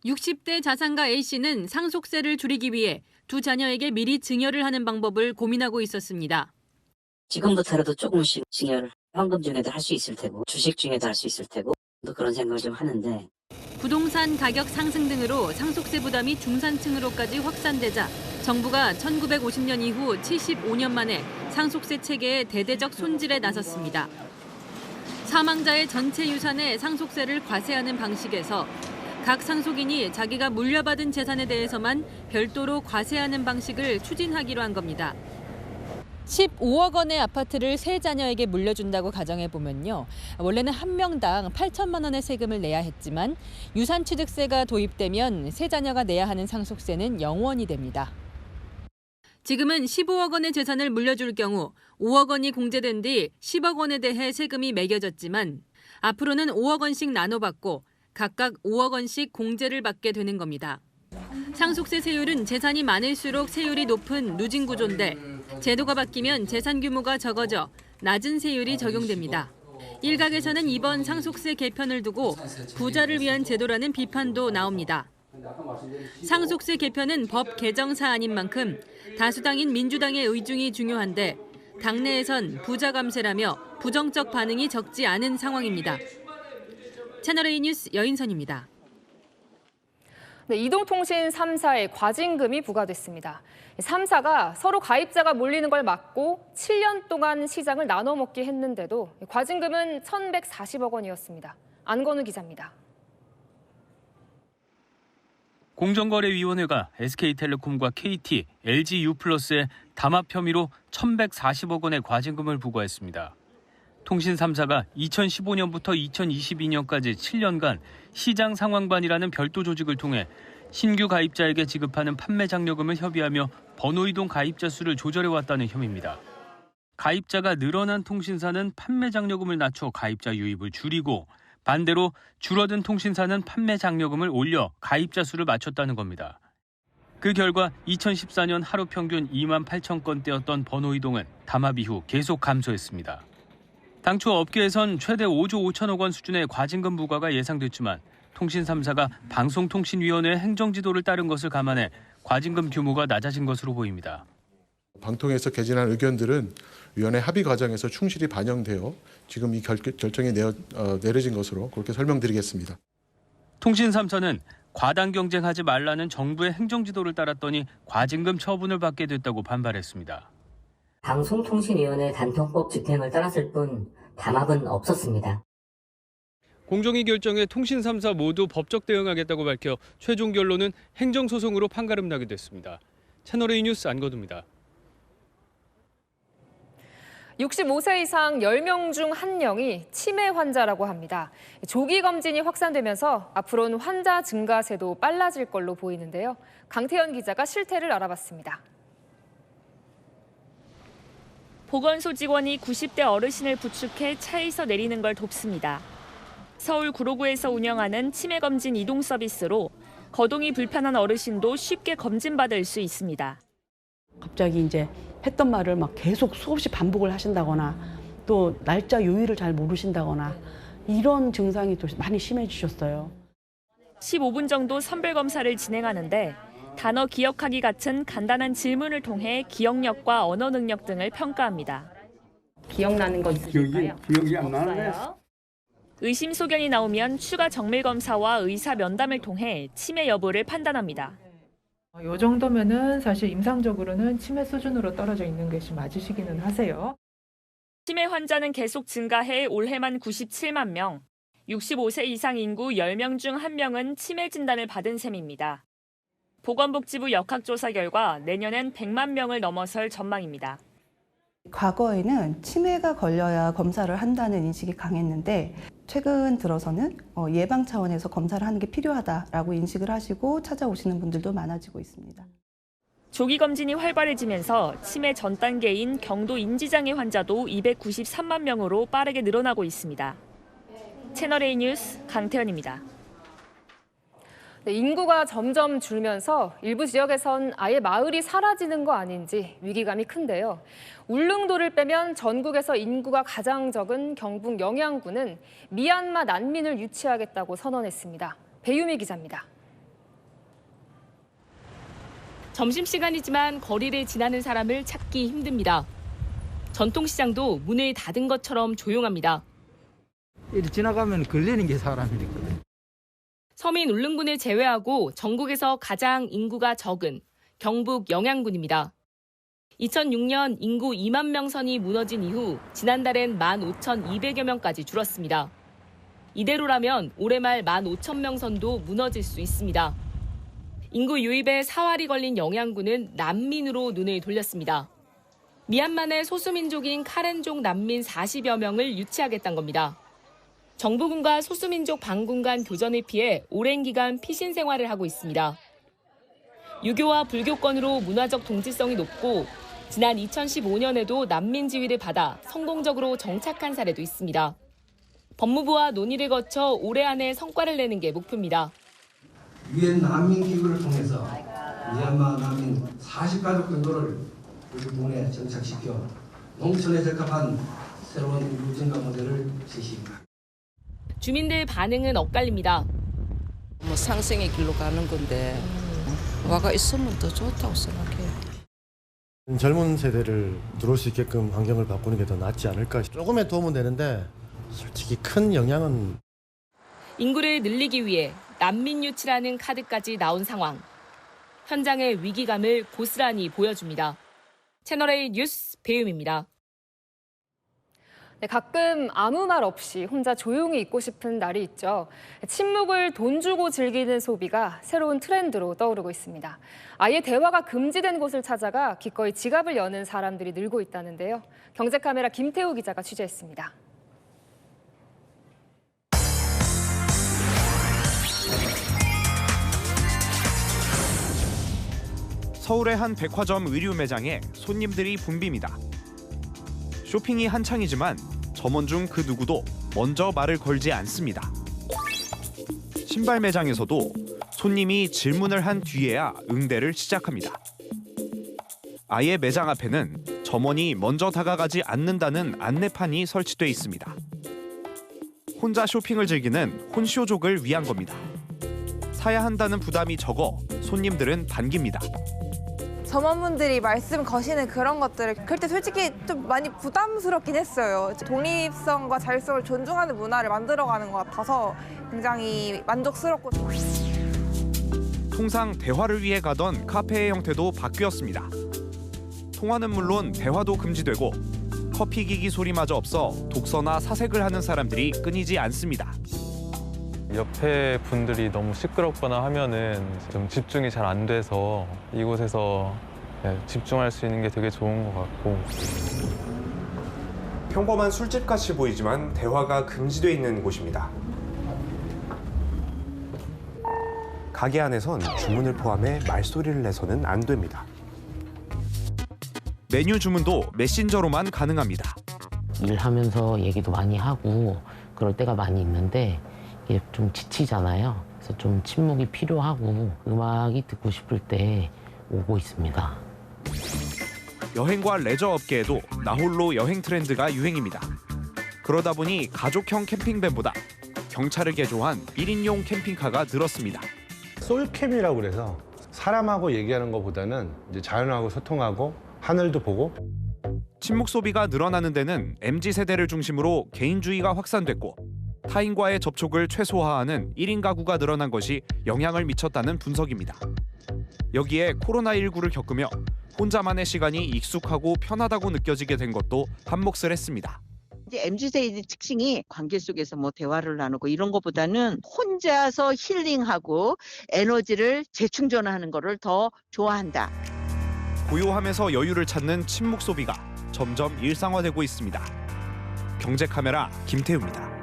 60대 자산가 A씨는 상속세를 줄이기 위해 두 자녀에게 미리 증여를 하는 방법을 고민하고 있었습니다. 지금부터라도 조금씩 증여를 현금 증여도 할 수 있을 테고 주식 증여도 할 수 있을 테고 또 그런 생각을 좀 하는데 부동산 가격 상승 등으로 상속세 부담이 중산층으로까지 확산되자 정부가 1950년 이후 75년 만에 상속세 체계의 대대적 손질에 나섰습니다. 사망자의 전체 유산에 상속세를 과세하는 방식에서 각 상속인이 자기가 물려받은 재산에 대해서만 별도로 과세하는 방식을 추진하기로 한 겁니다. 15억 원의 아파트를 세 자녀에게 물려준다고 가정해보면요. 원래는 한 명당 8천만 원의 세금을 내야 했지만 유산취득세가 도입되면 세 자녀가 내야 하는 상속세는 0원이 됩니다. 지금은 15억 원의 재산을 물려줄 경우 5억 원이 공제된 뒤 10억 원에 대해 세금이 매겨졌지만 앞으로는 5억 원씩 나눠받고 각각 5억 원씩 공제를 받게 되는 겁니다. 상속세 세율은 재산이 많을수록 세율이 높은 누진 구조인데 제도가 바뀌면 재산 규모가 적어져 낮은 세율이 적용됩니다. 일각에서는 이번 상속세 개편을 두고 부자를 위한 제도라는 비판도 나옵니다. 상속세 개편은 법 개정 사안인 만큼 다수당인 민주당의 의중이 중요한데 당내에선 부자 감세라며 부정적 반응이 적지 않은 상황입니다. 채널A 뉴스 여인선입니다. 네, 이동통신 3사에 과징금이 부과됐습니다. 3사가 서로 가입자가 몰리는 걸 막고 7년 동안 시장을 나눠 먹기 했는데도 과징금은 1,140억 원이었습니다. 안건우 기자입니다. 공정거래위원회가 SK텔레콤과 KT, LG유플러스에 담합 혐의로 1,140억 원의 과징금을 부과했습니다. 통신 3사가 2015년부터 2022년까지 7년간 시장 상황반이라는 별도 조직을 통해 신규 가입자에게 지급하는 판매 장려금을 협의하며 번호이동 가입자 수를 조절해왔다는 혐의입니다. 가입자가 늘어난 통신사는 판매 장려금을 낮춰 가입자 유입을 줄이고 반대로 줄어든 통신사는 판매 장려금을 올려 가입자 수를 맞췄다는 겁니다. 그 결과 2014년 하루 평균 2만 8천 건대였던 번호이동은 담합 이후 계속 감소했습니다. 당초 업계에선 최대 5조 5천억 원 수준의 과징금 부과가 예상됐지만 통신 3사가 방송통신위원회 행정지도를 따른 것을 감안해 과징금 규모가 낮아진 것으로 보입니다. 방통위에서 개진한 의견들은 위원회 합의 과정에서 충실히 반영되어 지금 이 결정이 내려진 것으로 그렇게 설명드리겠습니다. 통신 3사는 과당 경쟁하지 말라는 정부의 행정지도를 따랐더니 과징금 처분을 받게 됐다고 반발했습니다. 방송통신위원회 단통법 집행을 따랐을 뿐 담합은 없었습니다. 공정위 결정에 통신 3사 모두 법적 대응하겠다고 밝혀 최종 결론은 행정소송으로 판가름 나게 됐습니다. 채널A 뉴스 안거두입니다. 65세 이상 10명 중 1명이 치매 환자라고 합니다. 조기 검진이 확산되면서 앞으로는 환자 증가세도 빨라질 걸로 보이는데요. 강태현 기자가 실태를 알아봤습니다. 보건소 직원이 90대 어르신을 부축해 차에서 내리는 걸 돕습니다. 서울 구로구에서 운영하는 치매 검진 이동 서비스로 거동이 불편한 어르신도 쉽게 검진받을 수 있습니다. 갑자기 이제 했던 말을 막 계속 수없이 반복을 하신다거나 또 날짜 요일을 잘 모르신다거나 이런 증상이 또 많이 심해지셨어요. 15분 정도 선별 검사를 진행하는데 단어 기억하기 같은 간단한 질문을 통해 기억력과 언어 능력 등을 평가합니다. 기억나는 거 있으실까요? 기억이 안 나네. 의심 소견이 나오면 추가 정밀 검사와 의사 면담을 통해 치매 여부를 판단합니다. 이 정도면은 사실 임상적으로는 치매 수준으로 떨어져 있는 것이 맞으시기는 하세요. 치매 환자는 계속 증가해 올해만 97만 명, 65세 이상 인구 10명 중 1명은 치매 진단을 받은 셈입니다. 보건복지부 역학조사 결과 내년엔 100만 명을 넘어설 전망입니다. 과거에는 치매가 걸려야 검사를 한다는 인식이 강했는데 최근 들어서는 예방 차원에서 검사를 하는 게 필요하다라고 인식을 하시고 찾아오시는 분들도 많아지고 있습니다. 조기 검진이 활발해지면서 치매 전 단계인 경도 인지장애 환자도 293만 명으로 빠르게 늘어나고 있습니다. 채널A 뉴스 강태현입니다. 네, 인구가 점점 줄면서 일부 지역에선 아예 마을이 사라지는 거 아닌지 위기감이 큰데요. 울릉도를 빼면 전국에서 인구가 가장 적은 경북 영양군은 미얀마 난민을 유치하겠다고 선언했습니다. 배유미 기자입니다. 점심시간이지만 거리를 지나는 사람을 찾기 힘듭니다. 전통시장도 문을 닫은 것처럼 조용합니다. 이리 지나가면 걸리는 게 사람이거든요. 서민 울릉군을 제외하고 전국에서 가장 인구가 적은 경북 영양군입니다. 2006년 인구 2만 명 선이 무너진 이후 지난달엔 15,200여 명까지 줄었습니다. 이대로라면 올해 말 15,000명 선도 무너질 수 있습니다. 인구 유입에 사활이 걸린 영양군은 난민으로 눈을 돌렸습니다. 미얀마 내 소수민족인 카렌족 난민 40여 명을 유치하겠다는 겁니다. 정부군과 소수민족 반군 간 교전을 피해 오랜 기간 피신 생활을 하고 있습니다. 유교와 불교권으로 문화적 동질성이 높고 지난 2015년에도 난민 지위를 받아 성공적으로 정착한 사례도 있습니다. 법무부와 논의를 거쳐 올해 안에 성과를 내는 게 목표입니다. 유엔 난민 기구를 통해서 미얀마 난민 40가족 정도를 울릉군에 정착시켜 농촌에 적합한 새로운 인구 증가 모델을 제시합니다. 주민들 반응은 엇갈립니다. 상생의 길로 가는 건데 와가 있으면 더 좋다고 생각해요. 젊은 세대를 들어올 수 있게끔 환경을 바꾸는 게 더 낫지 않을까. 조금의 도움은 되는데 솔직히 큰 영향은. 인구를 늘리기 위해 난민 유치라는 카드까지 나온 상황. 현장의 위기감을 고스란히 보여줍니다. 채널A 뉴스 배유미입니다. 네, 가끔 아무 말 없이 혼자 조용히 있고 싶은 날이 있죠. 침묵을 돈 주고 즐기는 소비가 새로운 트렌드로 떠오르고 있습니다. 아예 대화가 금지된 곳을 찾아가 기꺼이 지갑을 여는 사람들이 늘고 있다는데요. 경제카메라 김태우 기자가 취재했습니다. 서울의 한 백화점 의류 매장에 손님들이 붐빕니다. 쇼핑이 한창이지만 점원 중 그 누구도 먼저 말을 걸지 않습니다. 신발 매장에서도 손님이 질문을 한 뒤에야 응대를 시작합니다. 아예 매장 앞에는 점원이 먼저 다가가지 않는다는 안내판이 설치돼 있습니다. 혼자 쇼핑을 즐기는 혼쇼족을 위한 겁니다. 사야 한다는 부담이 적어 손님들은 반깁니다. 점원분들이 말씀 거시는 그런 것들을 그럴 때 솔직히 좀 많이 부담스럽긴 했어요. 독립성과 자율성을 존중하는 문화를 만들어가는 것 같아서 굉장히 만족스럽고. 통상 대화를 위해 가던 카페의 형태도 바뀌었습니다. 통화는 물론 대화도 금지되고 커피 기기 소리마저 없어 독서나 사색을 하는 사람들이 끊이지 않습니다. 옆에 분들이 너무 시끄럽거나 하면은 좀 집중이 잘 안 돼서 이곳에서 집중할 수 있는 게 되게 좋은 것 같고. 평범한 술집같이 보이지만 대화가 금지돼 있는 곳입니다. 가게 안에선 주문을 포함해 말소리를 내서는 안 됩니다. 메뉴 주문도 메신저로만 가능합니다. 일하면서 얘기도 많이 하고 그럴 때가 많이 있는데 이게 좀 지치잖아요. 그래서 좀 침묵이 필요하고 음악이 듣고 싶을 때 오고 있습니다. 여행과 레저 업계에도 나홀로 여행 트렌드가 유행입니다. 그러다 보니 가족형 캠핑밴보다 경차를 개조한 1인용 캠핑카가 늘었습니다. 솔캠이라고 그래서 사람하고 얘기하는 것보다는 이제 자연하고 소통하고 하늘도 보고. 침묵 소비가 늘어나는 데는 MZ세대를 중심으로 개인주의가 확산됐고 타인과의 접촉을 최소화하는 1인 가구가 늘어난 것이 영향을 미쳤다는 분석입니다. 여기에 코로나19를 겪으며 혼자만의 시간이 익숙하고 편하다고 느껴지게 된 것도 한몫을 했습니다. 이제 MZ세대의 특징이 관계 속에서 뭐 대화를 나누고 이런 것보다는 혼자서 힐링하고 에너지를 재충전하는 거를 더 좋아한다. 고요함에서 여유를 찾는 침묵 소비가 점점 일상화되고 있습니다. 경제카메라 김태우입니다.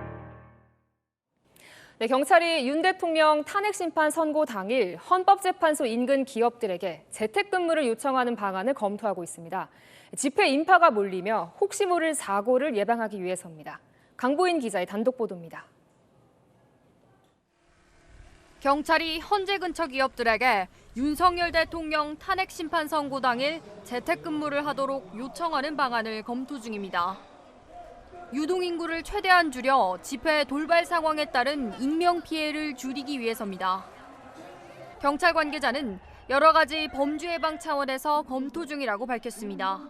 네, 경찰이 윤 대통령 탄핵 심판 선고 당일 헌법재판소 인근 기업들에게 재택근무를 요청하는 방안을 검토하고 있습니다. 집회 인파가 몰리며 혹시 모를 사고를 예방하기 위해서입니다. 강보인 기자의 단독 보도입니다. 경찰이 헌재 근처 기업들에게 윤석열 대통령 탄핵 심판 선고 당일 재택근무를 하도록 요청하는 방안을 검토 중입니다. 유동인구를 최대한 줄여 집회 돌발 상황에 따른 인명피해를 줄이기 위해서입니다. 경찰 관계자는 여러 가지 범죄 예방 차원에서 검토 중이라고 밝혔습니다.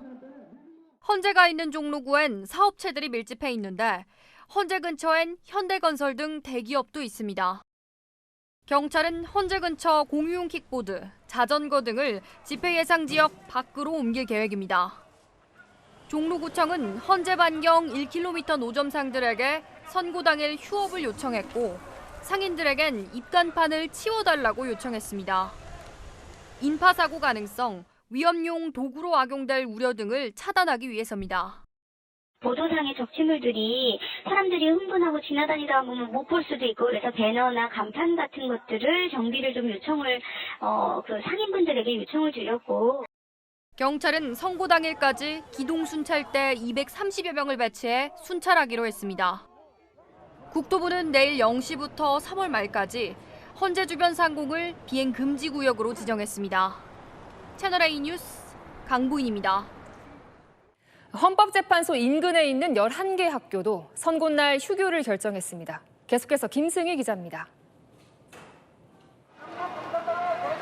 헌재가 있는 종로구엔 사업체들이 밀집해 있는데 헌재 근처엔 현대건설 등 대기업도 있습니다. 경찰은 헌재 근처 공유용 킥보드, 자전거 등을 집회 예상 지역 밖으로 옮길 계획입니다. 종로구청은 헌재 반경 1km 노점상들에게 선고 당일 휴업을 요청했고 상인들에겐 입간판을 치워달라고 요청했습니다. 인파사고 가능성, 위험용 도구로 악용될 우려 등을 차단하기 위해서입니다. 보도상의 적치물들이 사람들이 흥분하고 지나다니다 보면 못 볼 수도 있고 그래서 배너나 간판 같은 것들을 정비를 좀 요청을 상인분들에게 요청을 드렸고 경찰은 선고 당일까지 기동 순찰대 230여 명을 배치해 순찰하기로 했습니다. 국토부는 내일 0시부터 3월 말까지 헌재 주변 상공을 비행 금지 구역으로 지정했습니다. 채널A 뉴스 강보인입니다. 헌법재판소 인근에 있는 11개 학교도 선고날 휴교를 결정했습니다. 계속해서 김승희 기자입니다.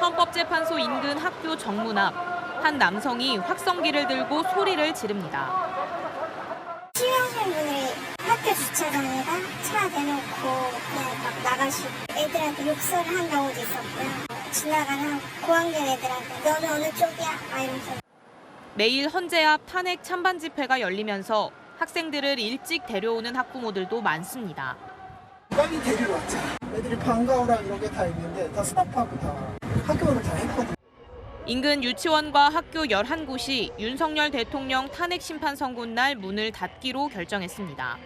헌법재판소 인근 학교 정문 앞 한 남성이 확성기를 들고 소리를 지릅니다. 신용생분들이 학교 주차장에다 차 대놓고 그냥 막 나가시고 애들한테 욕설을 한 경우도 있었고요. 지나가는 고학년 애들한테 너는 어느 쪽이야? 막 이러면서. 내일 헌재 앞 탄핵 찬반 집회가 열리면서 학생들을 일찍 데려오는 학부모들도 많습니다. 빨리 데리러 왔잖아. 애들이 방과후랑 이런 게 다 있는데 다 수업하고 다 학교를 다 했거든. 인근 유치원과 학교 11곳이 윤석열 대통령 탄핵 심판 선고날 문을 닫기로 결정했습니다.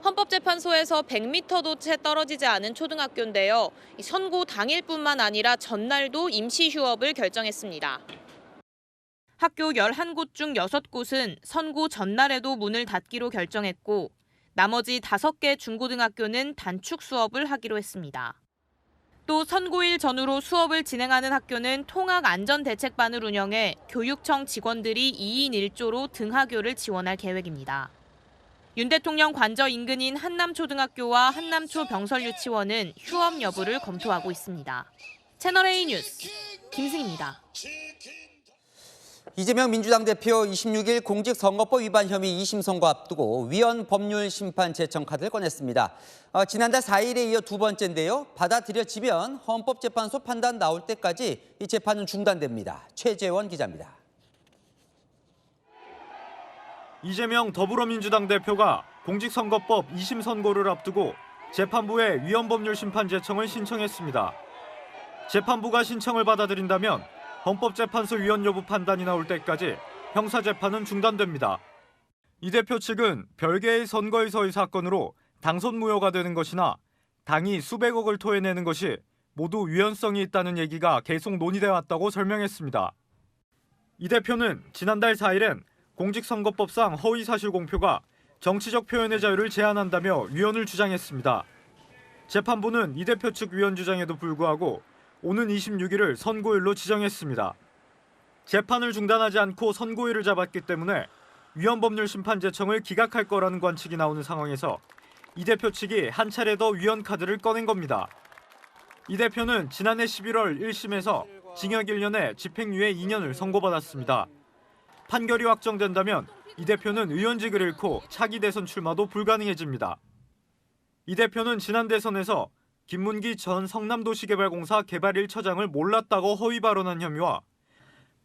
헌법재판소에서 100m도 채 떨어지지 않은 초등학교인데요. 선고 당일뿐만 아니라 전날도 임시 휴업을 결정했습니다. 학교 11곳 중 6곳은 선고 전날에도 문을 닫기로 결정했고 나머지 5개 중고등학교는 단축 수업을 하기로 했습니다. 또 선고일 전후로 수업을 진행하는 학교는 통학안전대책반을 운영해 교육청 직원들이 2인 1조로 등하교를 지원할 계획입니다. 윤 대통령 관저 인근인 한남초등학교와 한남초 병설유치원은 휴업 여부를 검토하고 있습니다. 채널A 뉴스 김승희입니다. 이재명 민주당 대표 26일 공직선거법 위반 혐의 2심 선고 앞두고 위헌 법률 심판 제청 카드를 꺼냈습니다. 지난달 4일에 이어 두 번째인데요. 받아들여지면 헌법재판소 판단 나올 때까지 이 재판은 중단됩니다. 최재원 기자입니다. 이재명 더불어민주당 대표가 공직선거법 2심 선고를 앞두고 재판부에 위헌 법률 심판 제청을 신청했습니다. 재판부가 신청을 받아들인다면 헌법재판소 위헌 여부 판단이 나올 때까지 형사재판은 중단됩니다. 이 대표 측은 별개의 선거에서의 사건으로 당선 무효가 되는 것이나 당이 수백억을 토해내는 것이 모두 위헌성이 있다는 얘기가 계속 논의돼 왔다고 설명했습니다. 이 대표는 지난달 4일엔 공직선거법상 허위사실 공표가 정치적 표현의 자유를 제한한다며 위헌을 주장했습니다. 재판부는 이 대표 측 위헌 주장에도 불구하고 오는 26일을 선고일로 지정했습니다. 재판을 중단하지 않고 선고일을 잡았기 때문에 위헌 법률 심판 제청을 기각할 거라는 관측이 나오는 상황에서 이 대표 측이 한 차례 더 위헌 카드를 꺼낸 겁니다. 이 대표는 지난해 11월 1심에서 징역 1년에 집행유예 2년을 선고받았습니다. 판결이 확정된다면 이 대표는 의원직을 잃고 차기 대선 출마도 불가능해집니다. 이 대표는 지난 대선에서 김문기 전 성남도시개발공사 개발 1처장을 몰랐다고 허위 발언한 혐의와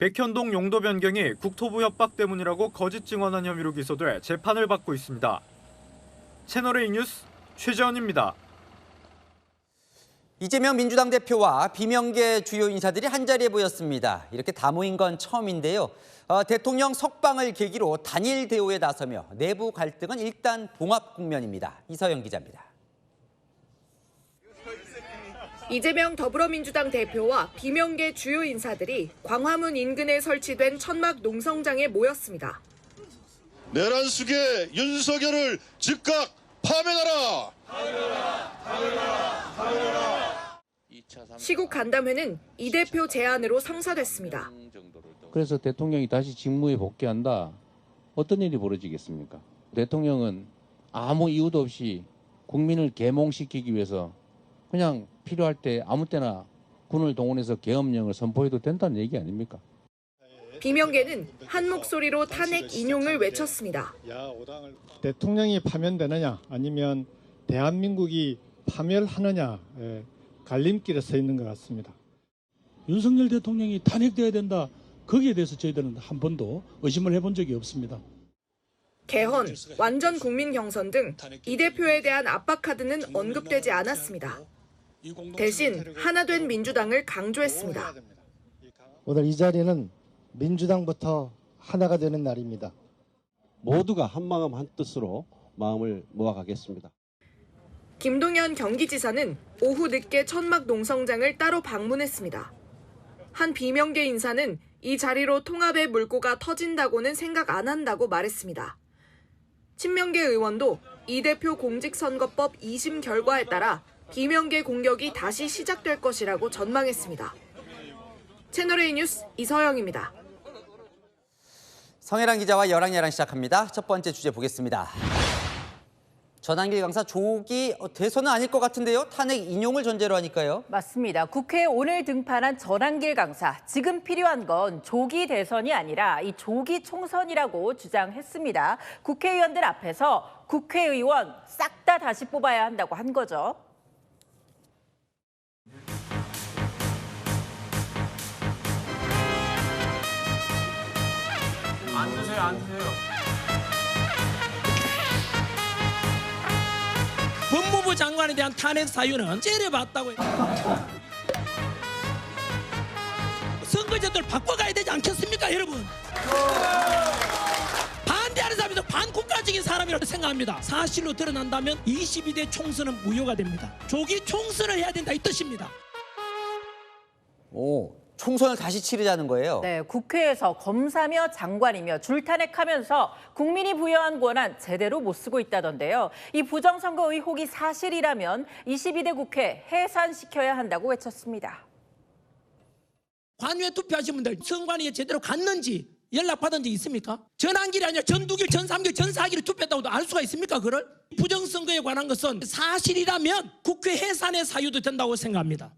백현동 용도 변경이 국토부 협박 때문이라고 거짓 증언한 혐의로 기소돼 재판을 받고 있습니다. 채널A 뉴스 최재원입니다. 이재명 민주당 대표와 비명계 주요 인사들이 한자리에 모였습니다. 이렇게 다 모인 건 처음인데요. 대통령 석방을 계기로 단일 대우에 나서며 내부 갈등은 일단 봉합 국면입니다. 이서영 기자입니다. 이재명 더불어민주당 대표와 비명계 주요 인사들이 광화문 인근에 설치된 천막 농성장에 모였습니다. 내란 속에 윤석열을 즉각 파면하라! 시국 간담회는 이 대표 제안으로 성사됐습니다. 그래서 대통령이 다시 직무에 복귀한다. 어떤 일이 벌어지겠습니까? 대통령은 아무 이유도 없이 국민을 계몽시키기 위해서 그냥 필요할 때 아무 때나 군을 동원해서 계엄령을 선포해도 된다는 얘기 아닙니까? 비명계는 한 목소리로 탄핵 인용을 외쳤습니다. 대통령이 파면되느냐 아니면 대한민국이 파멸하느냐 갈림길에 서 있는 것 같습니다. 윤석열 대통령이 탄핵돼야 된다. 거기에 대해서 저희들은 한 번도 의심을 해본 적이 없습니다. 개헌, 완전 국민 경선 등 이 대표에 대한 압박 카드는 언급되지 않았습니다. 대신 하나 된 민주당을 강조했습니다. 오늘 이 자리는 민주당부터 하나가 되는 날입니다. 모두가 한 마음 한 뜻으로 마음을 모아가겠습니다. 김동연 경기지사는 오후 늦게 천막 농성장을 따로 방문했습니다. 한 비명계 인사는 이 자리로 통합의 물꼬가 터진다고는 생각 안 한다고 말했습니다. 친명계 의원도 이 대표 공직선거법 2심 결과에 따라 비명계 공격이 다시 시작될 것이라고 전망했습니다. 채널A 뉴스 이서영입니다. 성혜랑 기자와 열왕야랑 시작합니다. 첫 번째 주제 보겠습니다. 전한길 강사 조기 대선은 아닐 것 같은데요. 탄핵 인용을 전제로 하니까요. 맞습니다. 국회에 오늘 등판한 전한길 강사. 지금 필요한 건 조기 대선이 아니라 이 조기 총선이라고 주장했습니다. 국회의원들 앞에서 국회의원 싹 다 다시 뽑아야 한다고 한 거죠. 앉으세요, 앉으세요. 법무부 장관에 대한 탄핵 사유는 째려봤다고요. 선거제도를 바꿔가야 되지 않겠습니까, 여러분? 반대하는 사람도 반국가적인 사람이라고 생각합니다. 사실로 드러난다면 22대 총선은 무효가 됩니다. 조기 총선을 해야 된다 이 뜻입니다. 오, 총선을 다시 치르자는 거예요? 네, 국회에서 검사며 장관이며 줄탄핵하면서 국민이 부여한 권한 제대로 못 쓰고 있다던데요. 이 부정선거 의혹이 사실이라면 22대 국회 해산시켜야 한다고 외쳤습니다. 관외 투표하신 분들 선관위에 제대로 갔는지 연락받은 적 있습니까? 전한길이 아니라 전두길, 전삼길, 전사길을 투표했다고도 알 수가 있습니까? 그걸? 부정선거에 관한 것은 사실이라면 국회 해산의 사유도 된다고 생각합니다.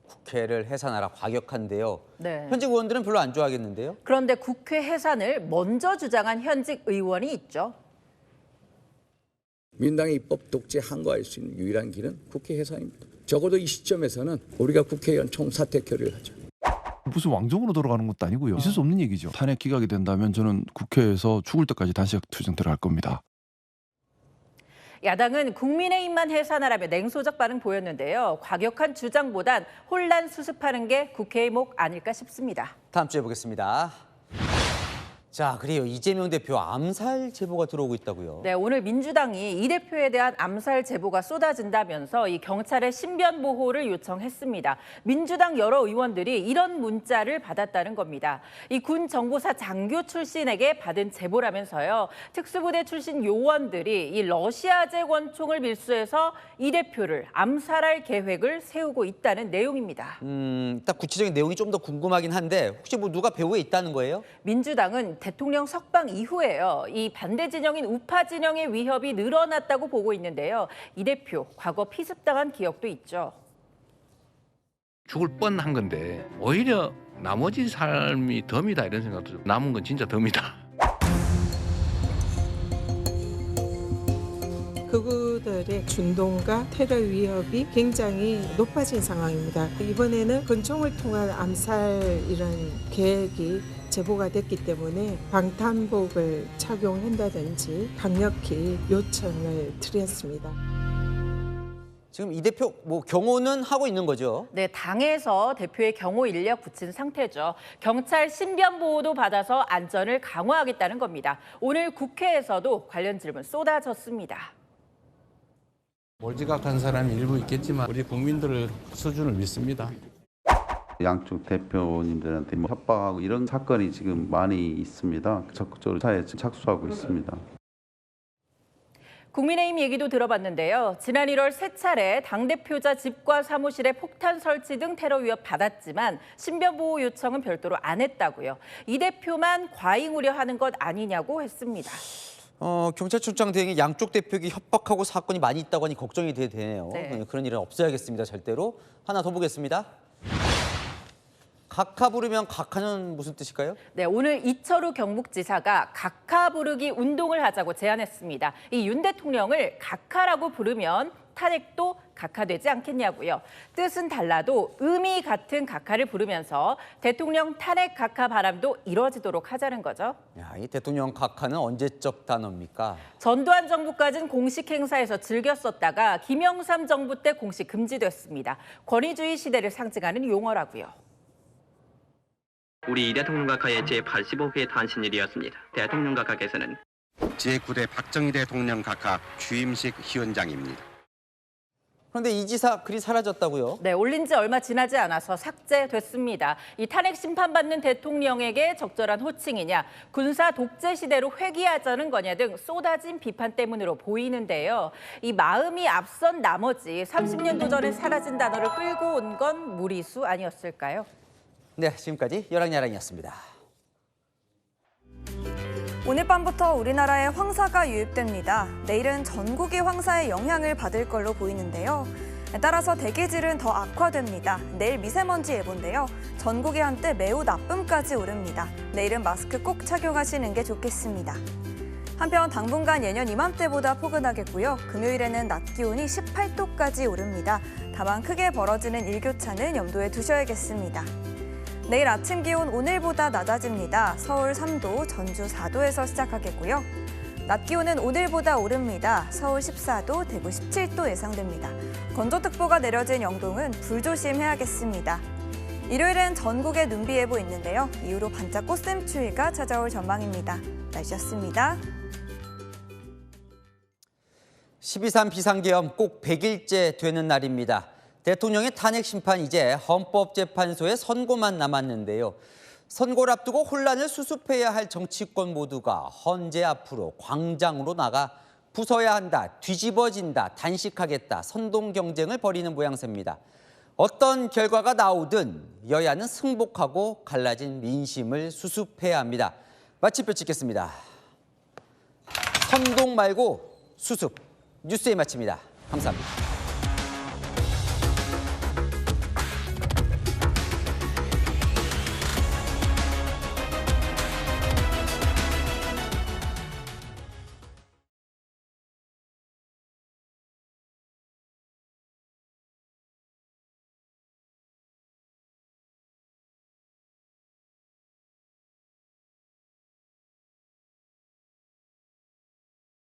국회를 해산하라 과격한데요. 네. 현직 의원들은 별로 안 좋아하겠는데요. 그런데 국회 해산을 먼저 주장한 현직 의원이 있죠. 민당의 입법 독재 항거할 수 있는 유일한 길은 국회 해산입니다. 적어도 이 시점에서는 우리가 국회의원 총사퇴 결의를 하죠. 무슨 왕정으로 돌아가는 것도 아니고요. 있을 수 없는 얘기죠. 탄핵 기각이 된다면 저는 국회에서 죽을 때까지 단식 투쟁 들어갈 겁니다. 야당은 국민의힘만 해산하라며 냉소적 반응 보였는데요. 과격한 주장보단 혼란 수습하는 게 국회의 목 아닐까 싶습니다. 다음 주에 보겠습니다. 자, 그래요. 이재명 대표 암살 제보가 들어오고 있다고요. 네, 오늘 민주당이 이 대표에 대한 암살 제보가 쏟아진다면서 이 경찰의 신변 보호를 요청했습니다. 민주당 여러 의원들이 이런 문자를 받았다는 겁니다. 이 군 정보사 장교 출신에게 받은 제보라면서요. 특수부대 출신 요원들이 이 러시아제 권총을 밀수해서 이 대표를 암살할 계획을 세우고 있다는 내용입니다. 딱 구체적인 내용이 좀 더 궁금하긴 한데 혹시 뭐 누가 배후에 있다는 거예요? 민주당은 대통령 석방 이후에요. 이 반대 진영인 우파 진영의 위협이 늘어났다고 보고 있는데요. 이 대표 과거 피습당한 기억도 있죠. 죽을 뻔한 건데 오히려 나머지 삶이 덤이다 이런 생각도 좀 남은 건 진짜 덤이다. 그들의 준동과 테러 위협이 굉장히 높아진 상황입니다. 이번에는 권총을 통한 암살 이런 계획이 제보가 됐기 때문에 방탄복을 착용한다든지 강력히 요청을 드렸습니다. 지금 이 대표 경호는 하고 있는 거죠? 네, 당에서 대표의 경호 인력 붙인 상태죠. 경찰 신변 보호도 받아서 안전을 강화하겠다는 겁니다. 오늘 국회에서도 관련 질문 쏟아졌습니다. 몰지각한 사람이 일부 있겠지만 우리 국민들의 수준을 믿습니다. 양쪽 대표님들한테 협박하고 이런 사건이 지금 많이 있습니다. 적극적으로 사회에 착수하고 있습니다. 국민의힘 얘기도 들어봤는데요. 지난 1월 3차례 당대표자 집과 사무실에 폭탄 설치 등 테러 위협 받았지만 신변보호 요청은 별도로 안 했다고요. 이 대표만 과잉 우려하는 것 아니냐고 했습니다. 경찰청장 대행이 양쪽 대표에게 협박하고 사건이 많이 있다고 하니 걱정이 되네요. 네. 그런 일은 없어야겠습니다. 절대로. 하나 더 보겠습니다. 각하 부르면 각하는 무슨 뜻일까요? 네, 오늘 이철우 경북지사가 각하 부르기 운동을 하자고 제안했습니다. 이 윤 대통령을 각하라고 부르면 탄핵도 각하되지 않겠냐고요. 뜻은 달라도 의미 같은 각하를 부르면서 대통령 탄핵 각하 바람도 이뤄지도록 하자는 거죠. 야, 이 대통령 각하는 언제적 단어입니까? 전두환 정부까지는 공식 행사에서 즐겨 썼다가 김영삼 정부 때 공식 금지됐습니다. 권위주의 시대를 상징하는 용어라고요. 우리 이 대통령 각하의 제85회 탄신일이었습니다. 대통령 각하께서는 제9대 박정희 대통령 각하 취임식 희원장입니다. 그런데 이 지사 글이 사라졌다고요? 네, 올린 지 얼마 지나지 않아서 삭제됐습니다. 이 탄핵 심판받는 대통령에게 적절한 호칭이냐, 군사 독재 시대로 회귀하자는 거냐 등 쏟아진 비판 때문으로 보이는데요. 이 마음이 앞선 나머지 30년도 전에 사라진 단어를 끌고 온 건 무리수 아니었을까요? 네, 지금까지 여랑야랑이었습니다. 오늘 밤부터 우리나라에 황사가 유입됩니다. 내일은 전국이 황사의 영향을 받을 걸로 보이는데요. 따라서 대기질은 더 악화됩니다. 내일 미세먼지 예보인데요. 전국이 한때 매우 나쁨까지 오릅니다. 내일은 마스크 꼭 착용하시는 게 좋겠습니다. 한편 당분간 예년 이맘때보다 포근하겠고요. 금요일에는 낮 기온이 18도까지 오릅니다. 다만 크게 벌어지는 일교차는 염두에 두셔야겠습니다. 내일 아침 기온 오늘보다 낮아집니다. 서울 3도, 전주 4도에서 시작하겠고요. 낮 기온은 오늘보다 오릅니다. 서울 14도, 대구 17도 예상됩니다. 건조특보가 내려진 영동은 불조심해야겠습니다. 일요일엔 전국에 눈비 예보 있는데요. 이후로 반짝 꽃샘추위가 찾아올 전망입니다. 날씨였습니다. 12.3 비상계엄 꼭 100일째 되는 날입니다. 대통령의 탄핵 심판 이제 헌법재판소의 선고만 남았는데요. 선고를 앞두고 혼란을 수습해야 할 정치권 모두가 헌재 앞으로 광장으로 나가 부숴야 한다, 뒤집어진다, 단식하겠다, 선동 경쟁을 벌이는 모양새입니다. 어떤 결과가 나오든 여야는 승복하고 갈라진 민심을 수습해야 합니다. 마침표 찍겠습니다. 선동 말고 수습. 뉴스에 마칩니다. 감사합니다.